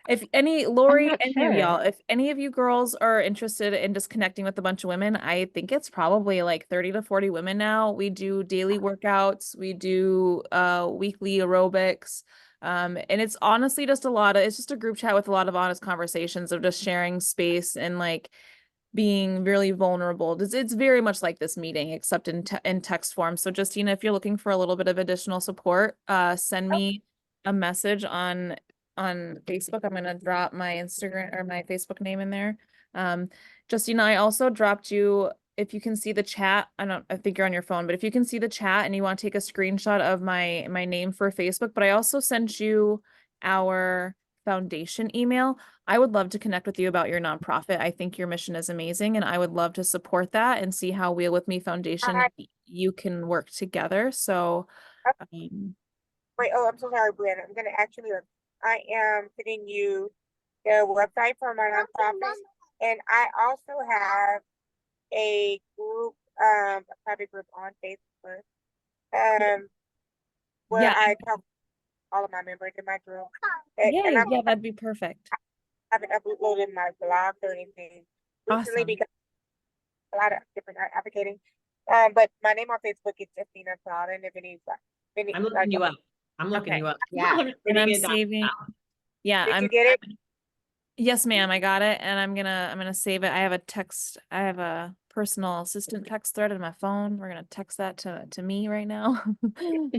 If any, I'm Lori, not any of y'all, sure. if any of you girls are interested in just connecting with a bunch of women, I think it's probably like 30 to 40 women now. We do daily workouts, we do weekly aerobics. And it's honestly just it's just a group chat with a lot of honest conversations of just sharing space and like being really vulnerable. It's very much like this meeting, except in text form. So Justina, if you're looking for a little bit of additional support, send me a message on Facebook. I'm gonna drop my Instagram or my Facebook name in there. Justina, I also dropped you. If you can see the chat, I think you're on your phone, but if you can see the chat and you want to take a screenshot of my name for Facebook, but I also sent you our foundation email. I would love to connect with you about your nonprofit. I think your mission is amazing and I would love to support that and see how Wheel With Me Foundation I, you can work together. So I, um, oh, I'm so sorry, Brianna. I'm gonna actually, I am sending you the website for my nonprofit, and I also have a group, a private group on Facebook, where yeah, I talk to all of my members in my group, and yay, I'm yeah, that'd be perfect. I haven't uploaded my blog or anything recently Awesome. because a lot of different advocating. But my name on Facebook is Justina Cloud, and if any I'm like, looking you up. I'm looking Okay. you up. Yeah. I'm And I'm writing it down saving, now. yeah, did you get it? yes, ma'am, I got it. And I'm gonna save it. I have a personal assistant text thread in my phone. We're gonna text that to me right now.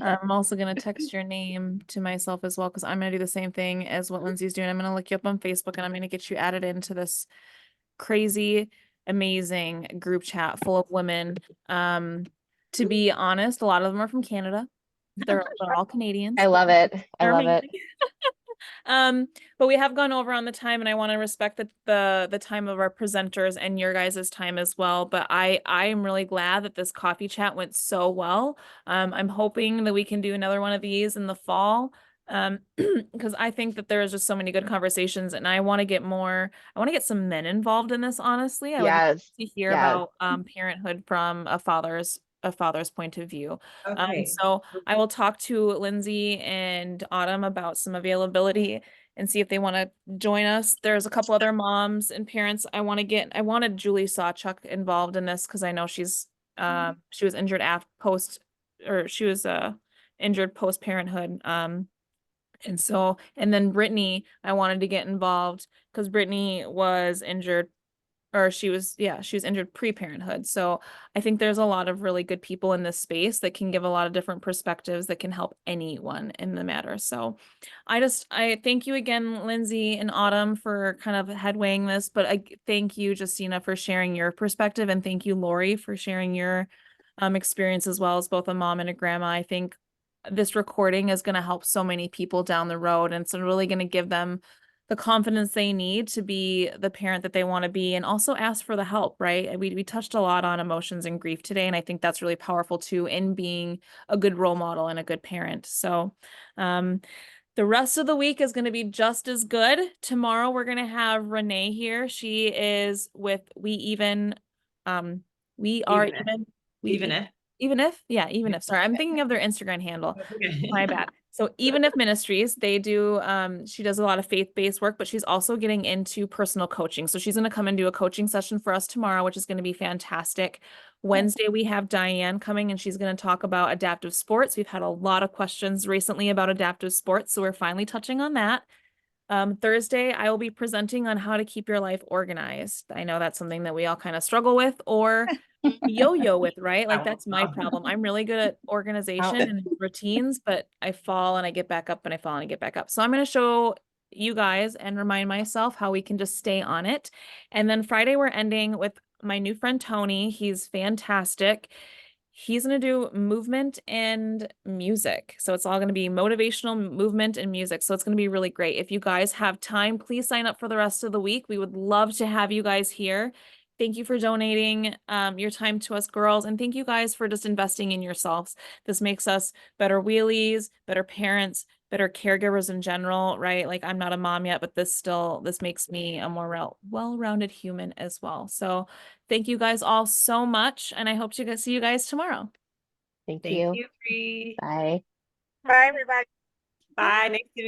I'm also gonna text your name to myself as well, because I'm gonna do the same thing as what Lindsay's doing. I'm gonna look you up on Facebook and I'm gonna get you added into this crazy, amazing group chat full of women. Um, to be honest, a lot of them are from Canada. They're all Canadians, I but love it. I they're love it. amazing. Um, but we have gone over on the time and I want to respect the time of our presenters and your guys' time as well. But I am really glad that this coffee chat went so well. I'm hoping that we can do another one of these in the fall. Because I think that there is just so many good conversations and I want to get some men involved in this, honestly. I would love Yes. to hear Yes. about parenthood from a father's point of view. Okay. So I will talk to Lindsay and Autumn about some availability and see if they want to join us. There's a couple other moms and parents I wanted Julie Sawchuk involved in this because I know she was injured she was injured post parenthood. And then Brittany, I wanted to get involved because Brittany was injured or she was injured pre-parenthood. So I think there's a lot of really good people in this space that can give a lot of different perspectives that can help anyone in the matter. So I thank you again, Lindsay and Autumn, for kind of headwaying this, but I thank you, Justina, for sharing your perspective, and thank you, Lori, for sharing your experience as well as both a mom and a grandma. I think this recording is going to help so many people down the road, and it's really going to give them the confidence they need to be the parent that they want to be and also ask for the help, right? We touched a lot on emotions and grief today, and I think that's really powerful too in being a good role model and a good parent. So the rest of the week is going to be just as good. Tomorrow we're going to have Renee here. She is with we are Even if, even even if. even if, yeah, even if, sorry, I'm thinking of their Instagram handle. Okay. My bad. So Even If Ministries, they do, she does a lot of faith-based work, but she's also getting into personal coaching. So she's going to come and do a coaching session for us tomorrow, which is going to be fantastic. Wednesday, we have Diane coming and she's going to talk about adaptive sports. We've had a lot of questions recently about adaptive sports, so we're finally touching on that. Thursday, I will be presenting on how to keep your life organized. I know that's something that we all kind of struggle with or yo-yo with, right? Like that's my problem. I'm really good at organization and routines, but I fall and I get back up and I fall and I get back up. So I'm going to show you guys and remind myself how we can just stay on it. And then Friday, we're ending with my new friend, Tony. He's fantastic. He's going to do movement and music. So it's all going to be motivational movement and music. So it's going to be really great. If you guys have time, please sign up for the rest of the week. We would love to have you guys here. Thank you for donating your time to us girls. And thank you guys for just investing in yourselves. This makes us better wheelies, better parents, better caregivers in general, right? Like I'm not a mom yet, but this makes me a more well-rounded human as well. So thank you guys all so much. And I hope to see you guys tomorrow. Thank Thank you. you, Bree. Bye. Bye, everybody. Bye. Nice to meet you.